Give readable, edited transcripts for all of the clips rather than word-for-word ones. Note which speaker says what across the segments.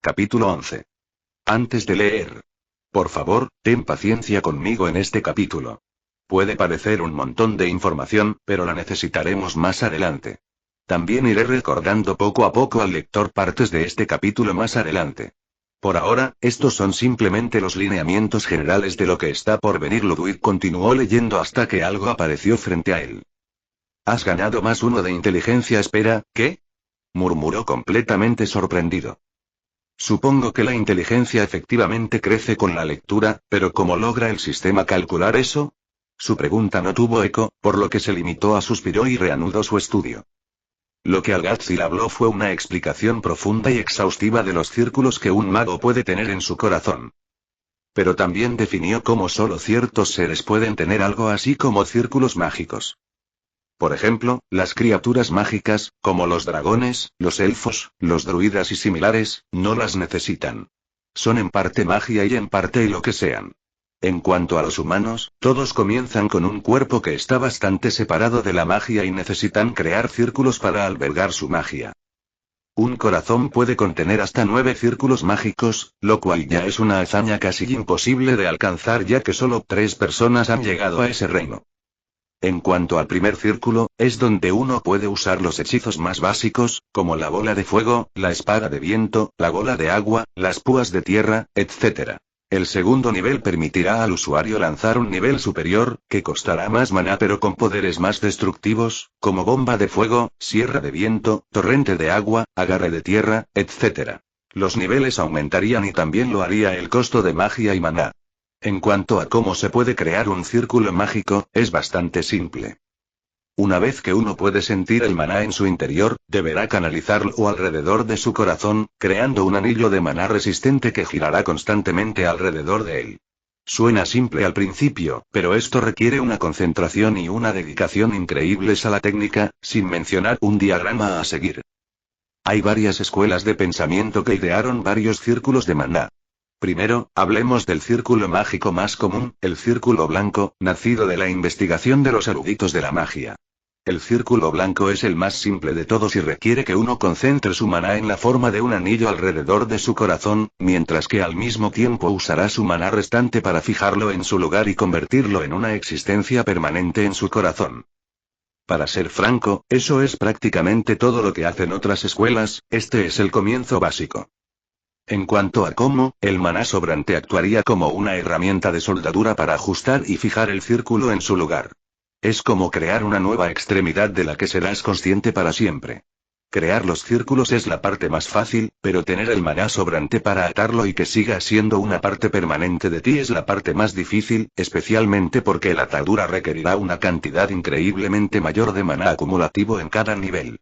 Speaker 1: Capítulo 11. Antes de leer. Por favor, ten paciencia conmigo en este capítulo. Puede parecer un montón de información, pero la necesitaremos más adelante. También iré recordando poco a poco al lector partes de este capítulo más adelante. Por ahora, estos son simplemente los lineamientos generales de lo que está por venir. Ludwig continuó leyendo hasta que algo apareció frente a él. Has ganado +1 de inteligencia. Espera, ¿qué? Murmuró completamente sorprendido. Supongo que la inteligencia efectivamente crece con la lectura, pero ¿cómo logra el sistema calcular eso? Su pregunta no tuvo eco, por lo que se limitó a suspiró y reanudó su estudio. Lo que Algatzil habló fue una explicación profunda y exhaustiva de los círculos que un mago puede tener en su corazón. Pero también definió cómo solo ciertos seres pueden tener algo así como círculos mágicos. Por ejemplo, las criaturas mágicas, como los dragones, los elfos, los druidas y similares, no las necesitan. Son en parte magia y en parte lo que sean. En cuanto a los humanos, todos comienzan con un cuerpo que está bastante separado de la magia y necesitan crear círculos para albergar su magia. Un corazón puede contener hasta 9 círculos mágicos, lo cual ya es una hazaña casi imposible de alcanzar ya que solo 3 personas han llegado a ese reino. En cuanto al primer círculo, es donde uno puede usar los hechizos más básicos, como la bola de fuego, la espada de viento, la bola de agua, las púas de tierra, etc. El segundo nivel permitirá al usuario lanzar un nivel superior, que costará más maná pero con poderes más destructivos, como bomba de fuego, sierra de viento, torrente de agua, agarre de tierra, etc. Los niveles aumentarían y también lo haría el costo de magia y maná. En cuanto a cómo se puede crear un círculo mágico, es bastante simple. Una vez que uno puede sentir el maná en su interior, deberá canalizarlo alrededor de su corazón, creando un anillo de maná resistente que girará constantemente alrededor de él. Suena simple al principio, pero esto requiere una concentración y una dedicación increíbles a la técnica, sin mencionar un diagrama a seguir. Hay varias escuelas de pensamiento que idearon varios círculos de maná. Primero, hablemos del círculo mágico más común, el círculo blanco, nacido de la investigación de los eruditos de la magia. El círculo blanco es el más simple de todos y requiere que uno concentre su maná en la forma de un anillo alrededor de su corazón, mientras que al mismo tiempo usará su maná restante para fijarlo en su lugar y convertirlo en una existencia permanente en su corazón. Para ser franco, eso es prácticamente todo lo que hacen otras escuelas, este es el comienzo básico. En cuanto a cómo, el maná sobrante actuaría como una herramienta de soldadura para ajustar y fijar el círculo en su lugar. Es como crear una nueva extremidad de la que serás consciente para siempre. Crear los círculos es la parte más fácil, pero tener el maná sobrante para atarlo y que siga siendo una parte permanente de ti es la parte más difícil, especialmente porque la atadura requerirá una cantidad increíblemente mayor de maná acumulativo en cada nivel.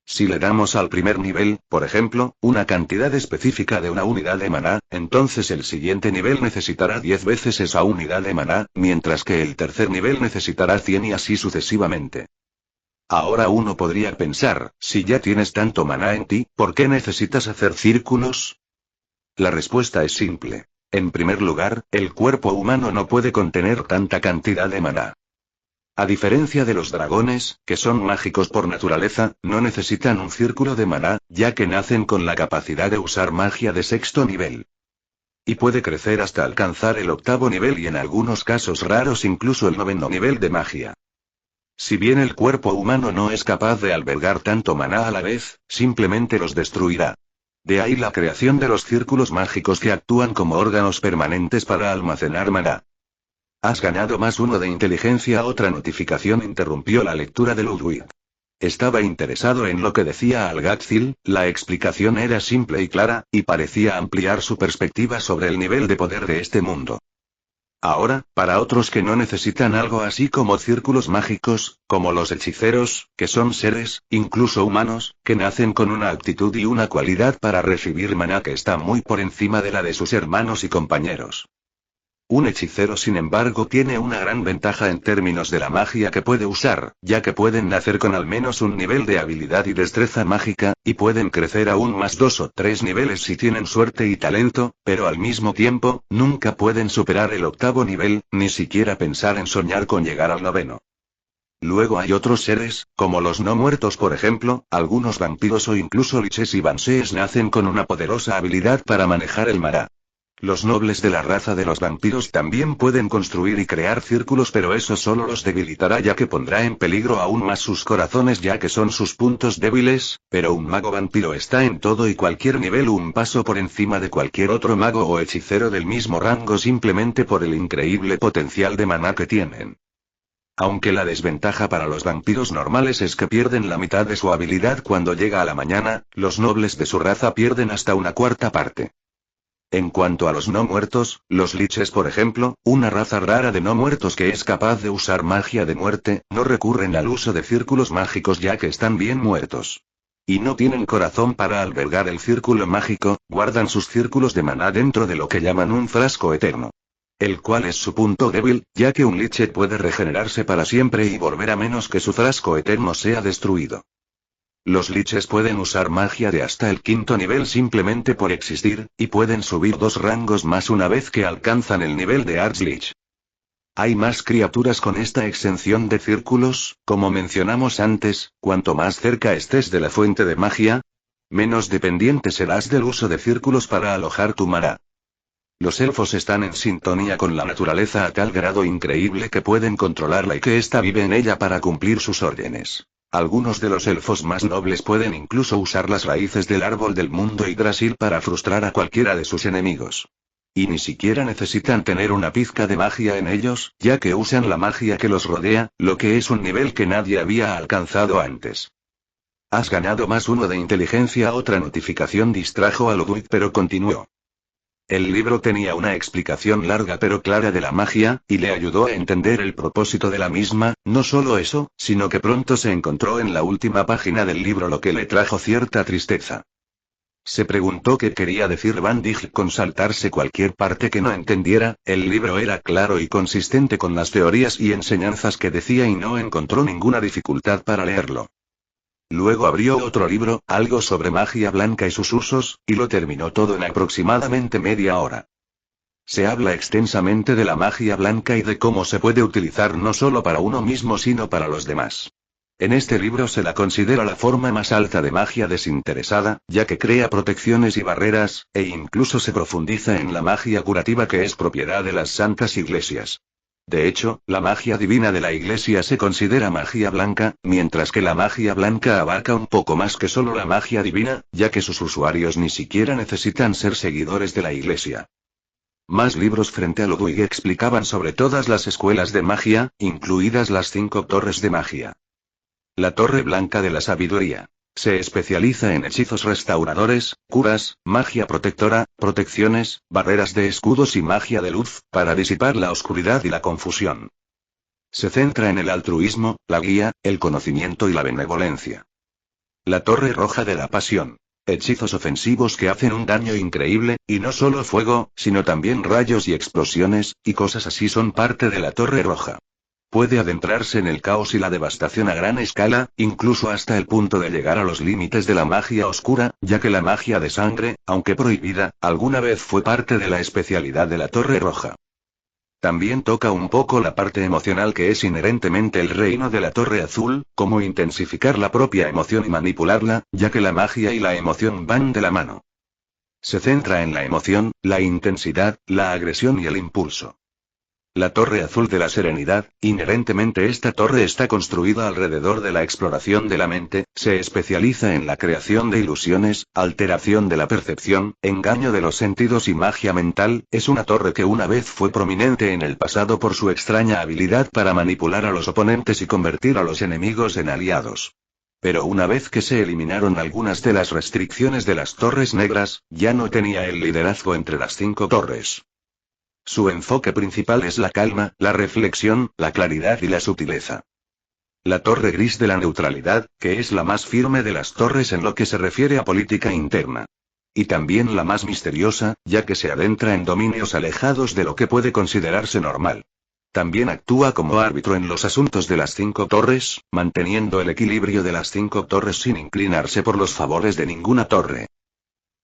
Speaker 1: Si le damos al primer nivel, por ejemplo, una cantidad específica de una unidad de maná, entonces el siguiente nivel necesitará 10 veces esa unidad de maná, mientras que el tercer nivel necesitará 100 y así sucesivamente. Ahora uno podría pensar, si ya tienes tanto maná en ti, ¿por qué necesitas hacer círculos? La respuesta es simple. En primer lugar, el cuerpo humano no puede contener tanta cantidad de maná. A diferencia de los dragones, que son mágicos por naturaleza, no necesitan un círculo de maná, ya que nacen con la capacidad de usar magia de 6º nivel. Y puede crecer hasta alcanzar el 8º nivel y en algunos casos raros incluso el 9º nivel de magia. Si bien el cuerpo humano no es capaz de albergar tanto maná a la vez, simplemente los destruirá. De ahí la creación de los círculos mágicos que actúan como órganos permanentes para almacenar maná. Has ganado +1 de inteligencia. Otra notificación interrumpió la lectura de Ludwig. Estaba interesado en lo que decía Algatzil, la explicación era simple y clara, y parecía ampliar su perspectiva sobre el nivel de poder de este mundo. Ahora, para otros que no necesitan algo así como círculos mágicos, como los hechiceros, que son seres, incluso humanos, que nacen con una aptitud y una cualidad para recibir maná que está muy por encima de la de sus hermanos y compañeros. Un hechicero, sin embargo, tiene una gran ventaja en términos de la magia que puede usar, ya que pueden nacer con al menos un nivel de habilidad y destreza mágica, y pueden crecer aún más 2 o 3 niveles si tienen suerte y talento, pero al mismo tiempo, nunca pueden superar el 8º nivel, ni siquiera pensar en soñar con llegar al 9º. Luego hay otros seres, como los no muertos por ejemplo, algunos vampiros o incluso liches y banshees nacen con una poderosa habilidad para manejar el Mara. Los nobles de la raza de los vampiros también pueden construir y crear círculos, pero eso solo los debilitará, ya que pondrá en peligro aún más sus corazones, ya que son sus puntos débiles, pero un mago vampiro está en todo y cualquier nivel un paso por encima de cualquier otro mago o hechicero del mismo rango, simplemente por el increíble potencial de maná que tienen. Aunque la desventaja para los vampiros normales es que pierden la mitad de su habilidad cuando llega a la mañana, los nobles de su raza pierden hasta una cuarta parte. En cuanto a los no muertos, los liches por ejemplo, una raza rara de no muertos que es capaz de usar magia de muerte, no recurren al uso de círculos mágicos ya que están bien muertos. Y no tienen corazón para albergar el círculo mágico, guardan sus círculos de maná dentro de lo que llaman un frasco eterno. El cual es su punto débil, ya que un liche puede regenerarse para siempre y volver a menos que su frasco eterno sea destruido. Los liches pueden usar magia de hasta el 5º nivel simplemente por existir, y pueden subir 2 rangos más una vez que alcanzan el nivel de Archlich. Hay más criaturas con esta exención de círculos, como mencionamos antes, cuanto más cerca estés de la fuente de magia, menos dependiente serás del uso de círculos para alojar tu Mara. Los elfos están en sintonía con la naturaleza a tal grado increíble que pueden controlarla y que ésta vive en ella para cumplir sus órdenes. Algunos de los elfos más nobles pueden incluso usar las raíces del árbol del mundo Yggdrasil para frustrar a cualquiera de sus enemigos. Y ni siquiera necesitan tener una pizca de magia en ellos, ya que usan la magia que los rodea, lo que es un nivel que nadie había alcanzado antes. Has ganado +1 de inteligencia. Otra notificación distrajo a Ludwig, pero continuó. El libro tenía una explicación larga pero clara de la magia, y le ayudó a entender el propósito de la misma. No solo eso, sino que pronto se encontró en la última página del libro lo que le trajo cierta tristeza. Se preguntó qué quería decir Van Dijk con saltarse cualquier parte que no entendiera. El libro era claro y consistente con las teorías y enseñanzas que decía y no encontró ninguna dificultad para leerlo. Luego abrió otro libro, algo sobre magia blanca y sus usos, y lo terminó todo en aproximadamente media hora. Se habla extensamente de la magia blanca y de cómo se puede utilizar no solo para uno mismo sino para los demás. En este libro se la considera la forma más alta de magia desinteresada, ya que crea protecciones y barreras, e incluso se profundiza en la magia curativa que es propiedad de las santas iglesias. De hecho, la magia divina de la Iglesia se considera magia blanca, mientras que la magia blanca abarca un poco más que solo la magia divina, ya que sus usuarios ni siquiera necesitan ser seguidores de la Iglesia. Más libros frente a Ludwig explicaban sobre todas las escuelas de magia, incluidas las 5 torres de magia. La Torre Blanca de la Sabiduría. Se especializa en hechizos restauradores, curas, magia protectora, protecciones, barreras de escudos y magia de luz, para disipar la oscuridad y la confusión. Se centra en el altruismo, la guía, el conocimiento y la benevolencia. La Torre Roja de la Pasión. Hechizos ofensivos que hacen un daño increíble, y no solo fuego, sino también rayos y explosiones, y cosas así son parte de la Torre Roja. Puede adentrarse en el caos y la devastación a gran escala, incluso hasta el punto de llegar a los límites de la magia oscura, ya que la magia de sangre, aunque prohibida, alguna vez fue parte de la especialidad de la Torre Roja. También toca un poco la parte emocional que es inherentemente el reino de la Torre Azul, cómo intensificar la propia emoción y manipularla, ya que la magia y la emoción van de la mano. Se centra en la emoción, la intensidad, la agresión y el impulso. La Torre Azul de la Serenidad. Inherentemente esta torre está construida alrededor de la exploración de la mente, se especializa en la creación de ilusiones, alteración de la percepción, engaño de los sentidos y magia mental. Es una torre que una vez fue prominente en el pasado por su extraña habilidad para manipular a los oponentes y convertir a los enemigos en aliados. Pero una vez que se eliminaron algunas de las restricciones de las Torres Negras, ya no tenía el liderazgo entre las 5 torres. Su enfoque principal es la calma, la reflexión, la claridad y la sutileza. La Torre Gris de la Neutralidad, que es la más firme de las torres en lo que se refiere a política interna. Y también la más misteriosa, ya que se adentra en dominios alejados de lo que puede considerarse normal. También actúa como árbitro en los asuntos de las 5 torres, manteniendo el equilibrio de las 5 torres sin inclinarse por los favores de ninguna torre.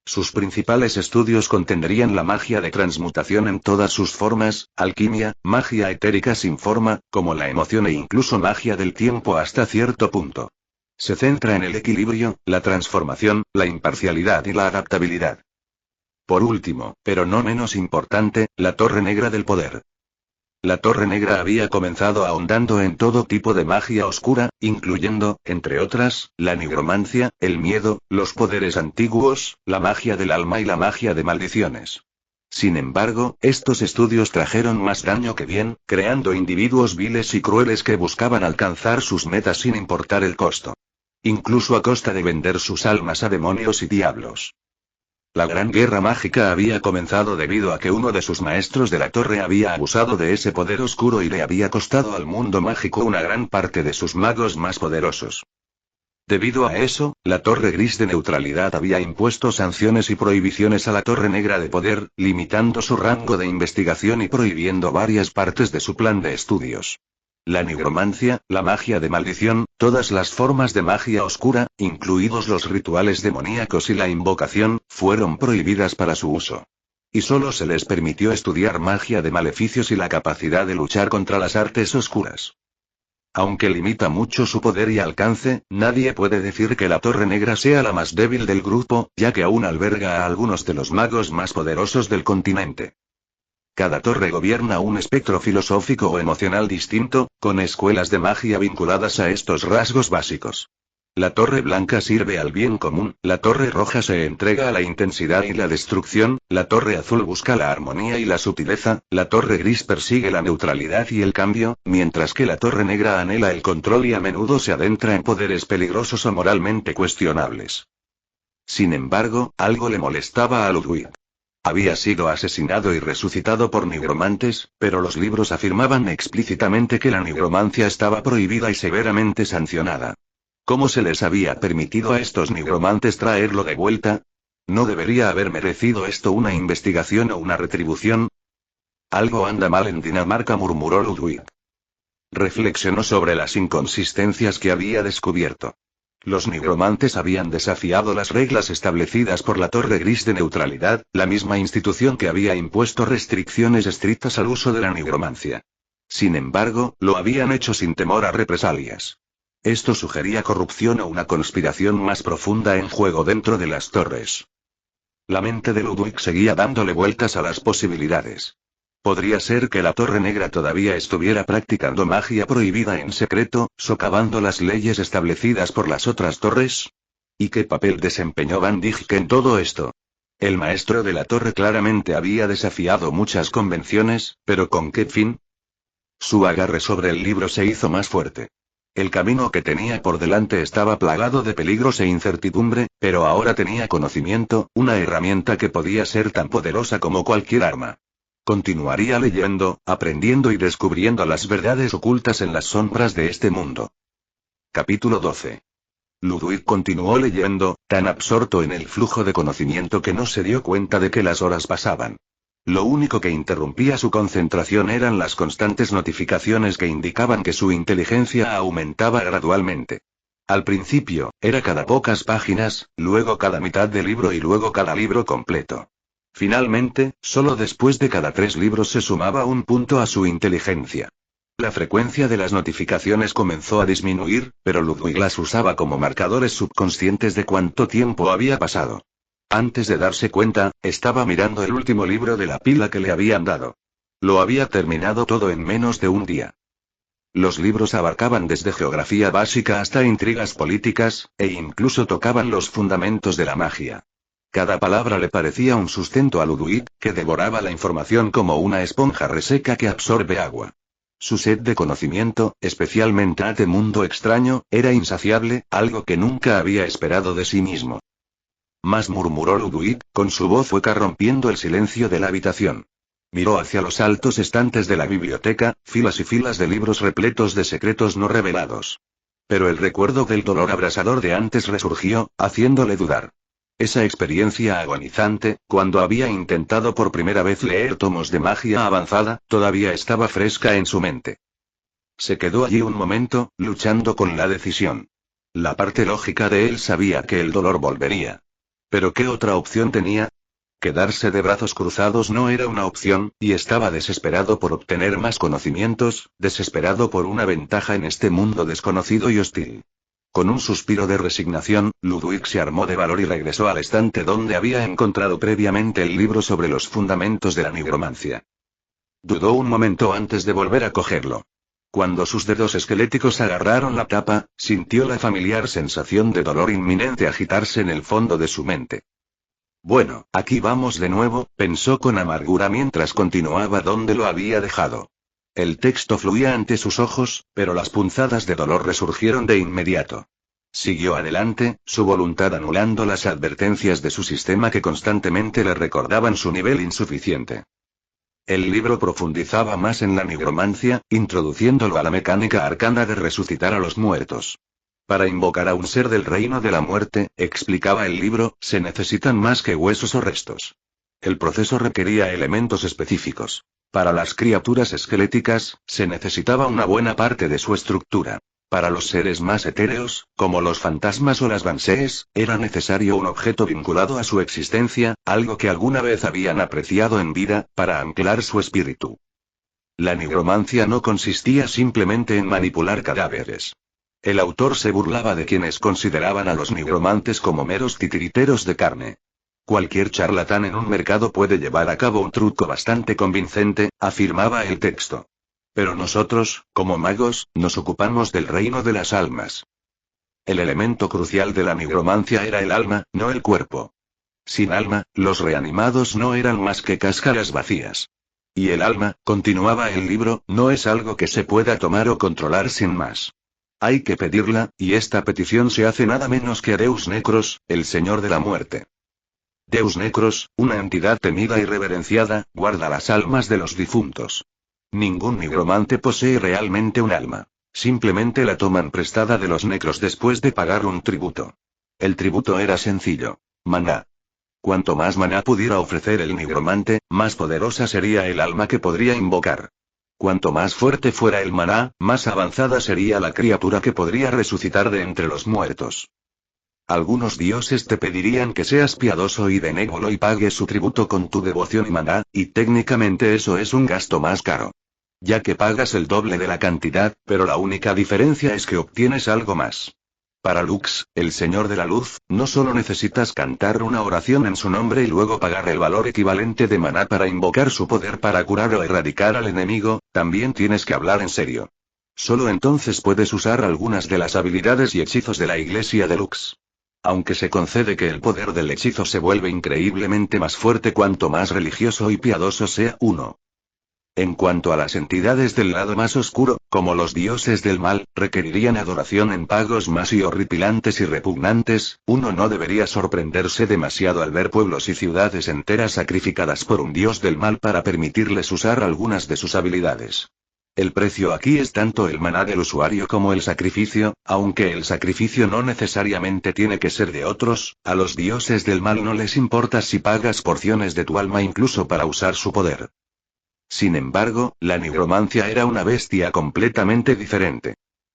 Speaker 1: Sus principales estudios contenderían la magia de transmutación en todas sus formas, alquimia, magia etérica sin forma, como la emoción e incluso magia del tiempo hasta cierto punto. Se centra en el equilibrio, la transformación, la imparcialidad y la adaptabilidad. Por último, pero no menos importante, la Torre Negra del Poder. La Torre Negra había comenzado ahondando en todo tipo de magia oscura, incluyendo, entre otras, la nigromancia, el miedo, los poderes antiguos, la magia del alma y la magia de maldiciones. Sin embargo, estos estudios trajeron más daño que bien, creando individuos viles y crueles que buscaban alcanzar sus metas sin importar el costo. Incluso a costa de vender sus almas a demonios y diablos. La Gran Guerra Mágica había comenzado debido a que uno de sus maestros de la torre había abusado de ese poder oscuro y le había costado al mundo mágico una gran parte de sus magos más poderosos. Debido a eso, la Torre Gris de Neutralidad había impuesto sanciones y prohibiciones a la Torre Negra de Poder, limitando su rango de investigación y prohibiendo varias partes de su plan de estudios. La nigromancia, la magia de maldición, todas las formas de magia oscura, incluidos los rituales demoníacos y la invocación, fueron prohibidas para su uso. Y solo se les permitió estudiar magia de maleficios y la capacidad de luchar contra las artes oscuras. Aunque limita mucho su poder y alcance, nadie puede decir que la Torre Negra sea la más débil del grupo, ya que aún alberga a algunos de los magos más poderosos del continente. Cada torre gobierna un espectro filosófico o emocional distinto, con escuelas de magia vinculadas a estos rasgos básicos. La torre blanca sirve al bien común, la torre roja se entrega a la intensidad y la destrucción, la torre azul busca la armonía y la sutileza, la torre gris persigue la neutralidad y el cambio, mientras que la torre negra anhela el control y a menudo se adentra en poderes peligrosos o moralmente cuestionables. Sin embargo, algo le molestaba a Ludwig. Había sido asesinado y resucitado por nigromantes, pero los libros afirmaban explícitamente que la nigromancia estaba prohibida y severamente sancionada. ¿Cómo se les había permitido a estos nigromantes traerlo de vuelta? ¿No debería haber merecido esto una investigación o una retribución? Algo anda mal en Dinamarca, murmuró Ludwig. Reflexionó sobre las inconsistencias que había descubierto. Los nigromantes habían desafiado las reglas establecidas por la Torre Gris de Neutralidad, la misma institución que había impuesto restricciones estrictas al uso de la nigromancia. Sin embargo, lo habían hecho sin temor a represalias. Esto sugería corrupción o una conspiración más profunda en juego dentro de las torres. La mente de Ludwig seguía dándole vueltas a las posibilidades. ¿Podría ser que la Torre Negra todavía estuviera practicando magia prohibida en secreto, socavando las leyes establecidas por las otras torres? ¿Y qué papel desempeñó Van Dijk en todo esto? El maestro de la torre claramente había desafiado muchas convenciones, pero ¿con qué fin? Su agarre sobre el libro se hizo más fuerte. El camino que tenía por delante estaba plagado de peligros e incertidumbre, pero ahora tenía conocimiento, una herramienta que podía ser tan poderosa como cualquier arma. Continuaría leyendo, aprendiendo y descubriendo las verdades ocultas en las sombras de este mundo. Capítulo 12. Ludwig continuó leyendo, tan absorto en el flujo de conocimiento que no se dio cuenta de que las horas pasaban. Lo único que interrumpía su concentración eran las constantes notificaciones que indicaban que su inteligencia aumentaba gradualmente. Al principio, era cada pocas páginas, luego cada mitad de libro y luego cada libro completo. Finalmente, solo después de cada 3 libros se sumaba un punto a su inteligencia. La frecuencia de las notificaciones comenzó a disminuir, pero Ludwig las usaba como marcadores subconscientes de cuánto tiempo había pasado. Antes de darse cuenta, estaba mirando el último libro de la pila que le habían dado. Lo había terminado todo en menos de un día. Los libros abarcaban desde geografía básica hasta intrigas políticas, e incluso tocaban los fundamentos de la magia. Cada palabra le parecía un sustento a Ludwig, que devoraba la información como una esponja reseca que absorbe agua. Su sed de conocimiento, especialmente ante mundo extraño, era insaciable, algo que nunca había esperado de sí mismo. Más, murmuró Ludwig, con su voz hueca rompiendo el silencio de la habitación. Miró hacia los altos estantes de la biblioteca, filas y filas de libros repletos de secretos no revelados. Pero el recuerdo del dolor abrasador de antes resurgió, haciéndole dudar. Esa experiencia agonizante, cuando había intentado por primera vez leer tomos de magia avanzada, todavía estaba fresca en su mente. Se quedó allí un momento, luchando con la decisión. La parte lógica de él sabía que el dolor volvería. ¿Pero qué otra opción tenía? Quedarse de brazos cruzados no era una opción, y estaba desesperado por obtener más conocimientos, desesperado por una ventaja en este mundo desconocido y hostil. Con un suspiro de resignación, Ludwig se armó de valor y regresó al estante donde había encontrado previamente el libro sobre los fundamentos de la nigromancia. Dudó un momento antes de volver a cogerlo. Cuando sus dedos esqueléticos agarraron la tapa, sintió la familiar sensación de dolor inminente agitarse en el fondo de su mente. Bueno, aquí vamos de nuevo, pensó con amargura mientras continuaba donde lo había dejado. El texto fluía ante sus ojos, pero las punzadas de dolor resurgieron de inmediato. Siguió adelante, su voluntad anulando las advertencias de su sistema que constantemente le recordaban su nivel insuficiente. El libro profundizaba más en la nigromancia, introduciéndolo a la mecánica arcana de resucitar a los muertos. Para invocar a un ser del reino de la muerte, explicaba el libro, se necesitan más que huesos o restos. El proceso requería elementos específicos. Para las criaturas esqueléticas, se necesitaba una buena parte de su estructura. Para los seres más etéreos, como los fantasmas o las bansees, era necesario un objeto vinculado a su existencia, algo que alguna vez habían apreciado en vida, para anclar su espíritu. La nigromancia no consistía simplemente en manipular cadáveres. El autor se burlaba de quienes consideraban a los nigromantes como meros titiriteros de carne. Cualquier charlatán en un mercado puede llevar a cabo un truco bastante convincente, afirmaba el texto. Pero nosotros, como magos, nos ocupamos del reino de las almas. El elemento crucial de la nigromancia era el alma, no el cuerpo. Sin alma, los reanimados no eran más que cáscaras vacías. Y el alma, continuaba el libro, no es algo que se pueda tomar o controlar sin más. Hay que pedirla, y esta petición se hace nada menos que a Deus Necros, el Señor de la Muerte. Deus Necros, una entidad temida y reverenciada, guarda las almas de los difuntos. Ningún nigromante posee realmente un alma. Simplemente la toman prestada de los necros después de pagar un tributo. El tributo era sencillo. Maná. Cuanto más maná pudiera ofrecer el nigromante, más poderosa sería el alma que podría invocar. Cuanto más fuerte fuera el maná, más avanzada sería la criatura que podría resucitar de entre los muertos. Algunos dioses te pedirían que seas piadoso y benévolo y pagues su tributo con tu devoción y maná, y técnicamente eso es un gasto más caro. Ya que pagas el doble de la cantidad, pero la única diferencia es que obtienes algo más. Para Lux, el Señor de la Luz, no solo necesitas cantar una oración en su nombre y luego pagar el valor equivalente de maná para invocar su poder para curar o erradicar al enemigo, también tienes que hablar en serio. Solo entonces puedes usar algunas de las habilidades y hechizos de la Iglesia de Lux. Aunque se concede que el poder del hechizo se vuelve increíblemente más fuerte cuanto más religioso y piadoso sea uno. En cuanto a las entidades del lado más oscuro, como los dioses del mal, requerirían adoración en pagos más y horripilantes y repugnantes, uno no debería sorprenderse demasiado al ver pueblos y ciudades enteras sacrificadas por un dios del mal para permitirles usar algunas de sus habilidades. El precio aquí es tanto el maná del usuario como el sacrificio, aunque el sacrificio no necesariamente tiene que ser de otros, a los dioses del mal no les importa si pagas porciones de tu alma incluso para usar su poder. Sin embargo, la nigromancia era una bestia completamente diferente.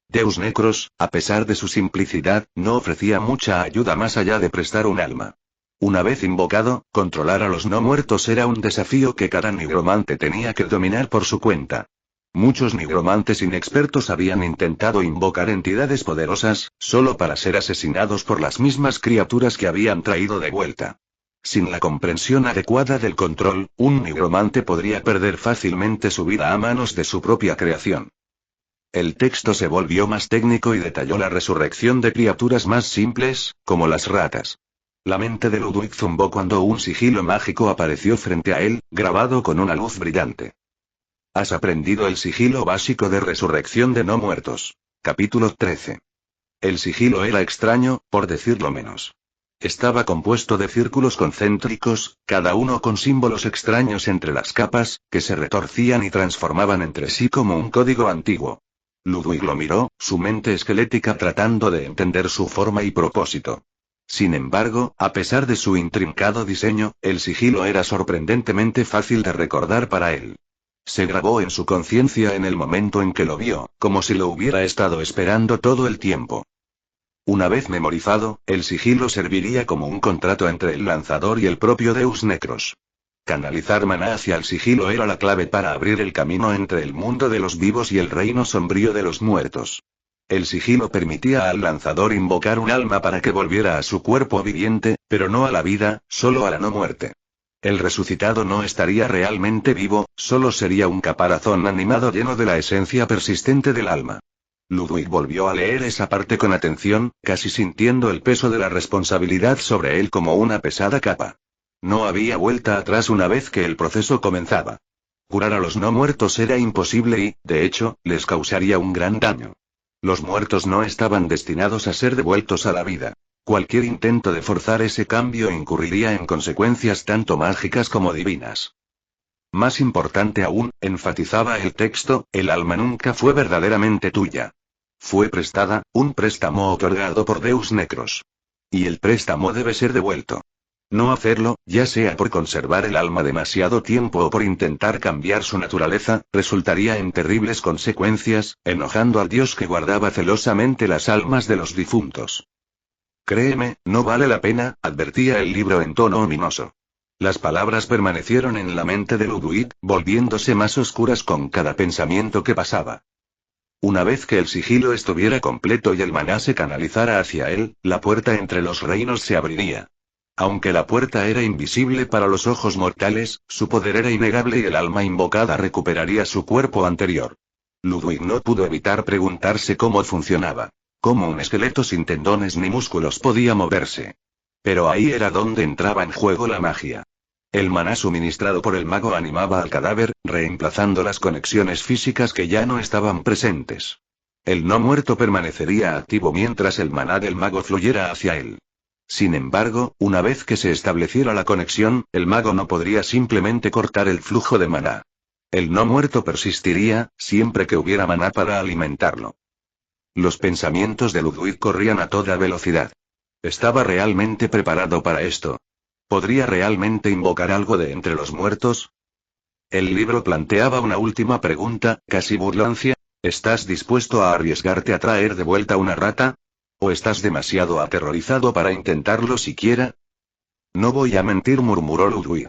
Speaker 1: Deus Necros, a pesar de su simplicidad, no ofrecía mucha ayuda más allá de prestar un alma. Una vez invocado, controlar a los no muertos era un desafío que cada nigromante tenía que dominar por su cuenta. Muchos nigromantes inexpertos habían intentado invocar entidades poderosas, solo para ser asesinados por las mismas criaturas que habían traído de vuelta. Sin la comprensión adecuada del control, un nigromante podría perder fácilmente su vida a manos de su propia creación. El texto se volvió más técnico y detalló la resurrección de criaturas más simples, como las ratas. La mente de Ludwig zumbó cuando un sigilo mágico apareció frente a él, grabado con una luz brillante. Has aprendido el sigilo básico de resurrección de no muertos. Capítulo 13. El sigilo era extraño, por decirlo menos. Estaba compuesto de círculos concéntricos, cada uno con símbolos extraños entre las capas, que se retorcían y transformaban entre sí como un código antiguo. Ludwig lo miró, su mente esquelética tratando de entender su forma y propósito. Sin embargo, a pesar de su intrincado diseño, el sigilo era sorprendentemente fácil de recordar para él. Se grabó en su conciencia en el momento en que lo vio, como si lo hubiera estado esperando todo el tiempo. Una vez memorizado, el sigilo serviría como un contrato entre el lanzador y el propio Deus Necros. Canalizar maná hacia el sigilo era la clave para abrir el camino entre el mundo de los vivos y el reino sombrío de los muertos. El sigilo permitía al lanzador invocar un alma para que volviera a su cuerpo viviente, pero no a la vida, solo a la no muerte. El resucitado no estaría realmente vivo, solo sería un caparazón animado lleno de la esencia persistente del alma. Ludwig volvió a leer esa parte con atención, casi sintiendo el peso de la responsabilidad sobre él como una pesada capa. No había vuelta atrás una vez que el proceso comenzaba. Curar a los no muertos era imposible y, de hecho, les causaría un gran daño. Los muertos no estaban destinados a ser devueltos a la vida. Cualquier intento de forzar ese cambio incurriría en consecuencias tanto mágicas como divinas. Más importante aún, enfatizaba el texto, el alma nunca fue verdaderamente tuya. Fue prestada, un préstamo otorgado por Deus Necros. Y el préstamo debe ser devuelto. No hacerlo, ya sea por conservar el alma demasiado tiempo o por intentar cambiar su naturaleza, resultaría en terribles consecuencias, enojando al dios que guardaba celosamente las almas de los difuntos. Créeme, no vale la pena, advertía el libro en tono ominoso. Las palabras permanecieron en la mente de Ludwig, volviéndose más oscuras con cada pensamiento que pasaba. Una vez que el sigilo estuviera completo y el maná se canalizara hacia él, la puerta entre los reinos se abriría. Aunque la puerta era invisible para los ojos mortales, su poder era innegable y el alma invocada recuperaría su cuerpo anterior. Ludwig no pudo evitar preguntarse cómo funcionaba. Cómo un esqueleto sin tendones ni músculos podía moverse. Pero ahí era donde entraba en juego la magia. El maná suministrado por el mago animaba al cadáver, reemplazando las conexiones físicas que ya no estaban presentes. El no muerto permanecería activo mientras el maná del mago fluyera hacia él. Sin embargo, una vez que se estableciera la conexión, el mago no podría simplemente cortar el flujo de maná. El no muerto persistiría, siempre que hubiera maná para alimentarlo. Los pensamientos de Ludwig corrían a toda velocidad. ¿Estaba realmente preparado para esto? ¿Podría realmente invocar algo de entre los muertos? El libro planteaba una última pregunta, casi burlancia. ¿Estás dispuesto a arriesgarte a traer de vuelta una rata? ¿O estás demasiado aterrorizado para intentarlo siquiera? No voy a mentir, murmuró Ludwig.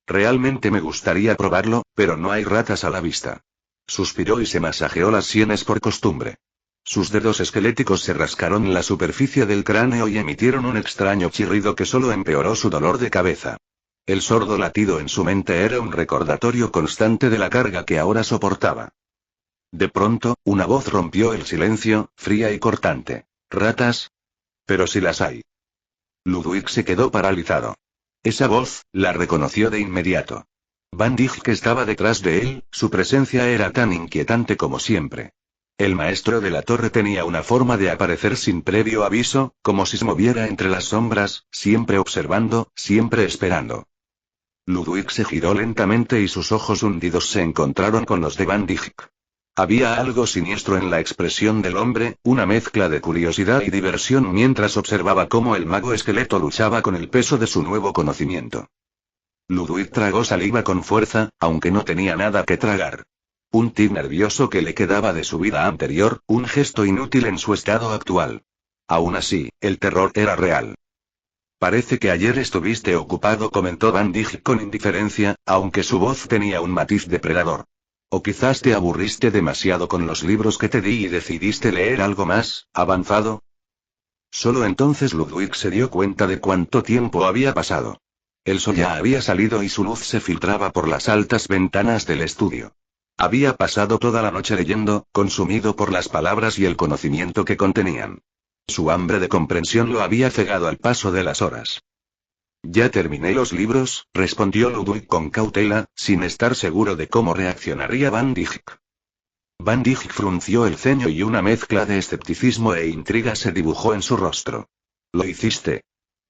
Speaker 1: Realmente me gustaría probarlo, pero no hay ratas a la vista. Suspiró y se masajeó las sienes por costumbre. Sus dedos esqueléticos se rascaron en la superficie del cráneo y emitieron un extraño chirrido que solo empeoró su dolor de cabeza. El sordo latido en su mente era un recordatorio constante de la carga que ahora soportaba. De pronto, una voz rompió el silencio, fría y cortante. ¿Ratas? Pero si las hay. Ludwig se quedó paralizado. Esa voz, la reconoció de inmediato. Van Dijk estaba detrás de él, su presencia era tan inquietante como siempre. El maestro de la torre tenía una forma de aparecer sin previo aviso, como si se moviera entre las sombras, siempre observando, siempre esperando. Ludwig se giró lentamente y sus ojos hundidos se encontraron con los de Van Dijk. Había algo siniestro en la expresión del hombre, una mezcla de curiosidad y diversión mientras observaba cómo el mago esqueleto luchaba con el peso de su nuevo conocimiento. Ludwig tragó saliva con fuerza, aunque no tenía nada que tragar. Un tic nervioso que le quedaba de su vida anterior, un gesto inútil en su estado actual. Aún así, el terror era real. Parece que ayer estuviste ocupado, comentó Van Dijk con indiferencia, aunque su voz tenía un matiz depredador. O quizás te aburriste demasiado con los libros que te di y decidiste leer algo más avanzado. Solo entonces Ludwig se dio cuenta de cuánto tiempo había pasado. El sol ya había salido y su luz se filtraba por las altas ventanas del estudio. Había pasado toda la noche leyendo, consumido por las palabras y el conocimiento que contenían. Su hambre de comprensión lo había cegado al paso de las horas. Ya terminé los libros, respondió Ludwig con cautela, sin estar seguro de cómo reaccionaría Van Dijk. Van Dijk frunció el ceño y una mezcla de escepticismo e intriga se dibujó en su rostro. ¿Lo hiciste?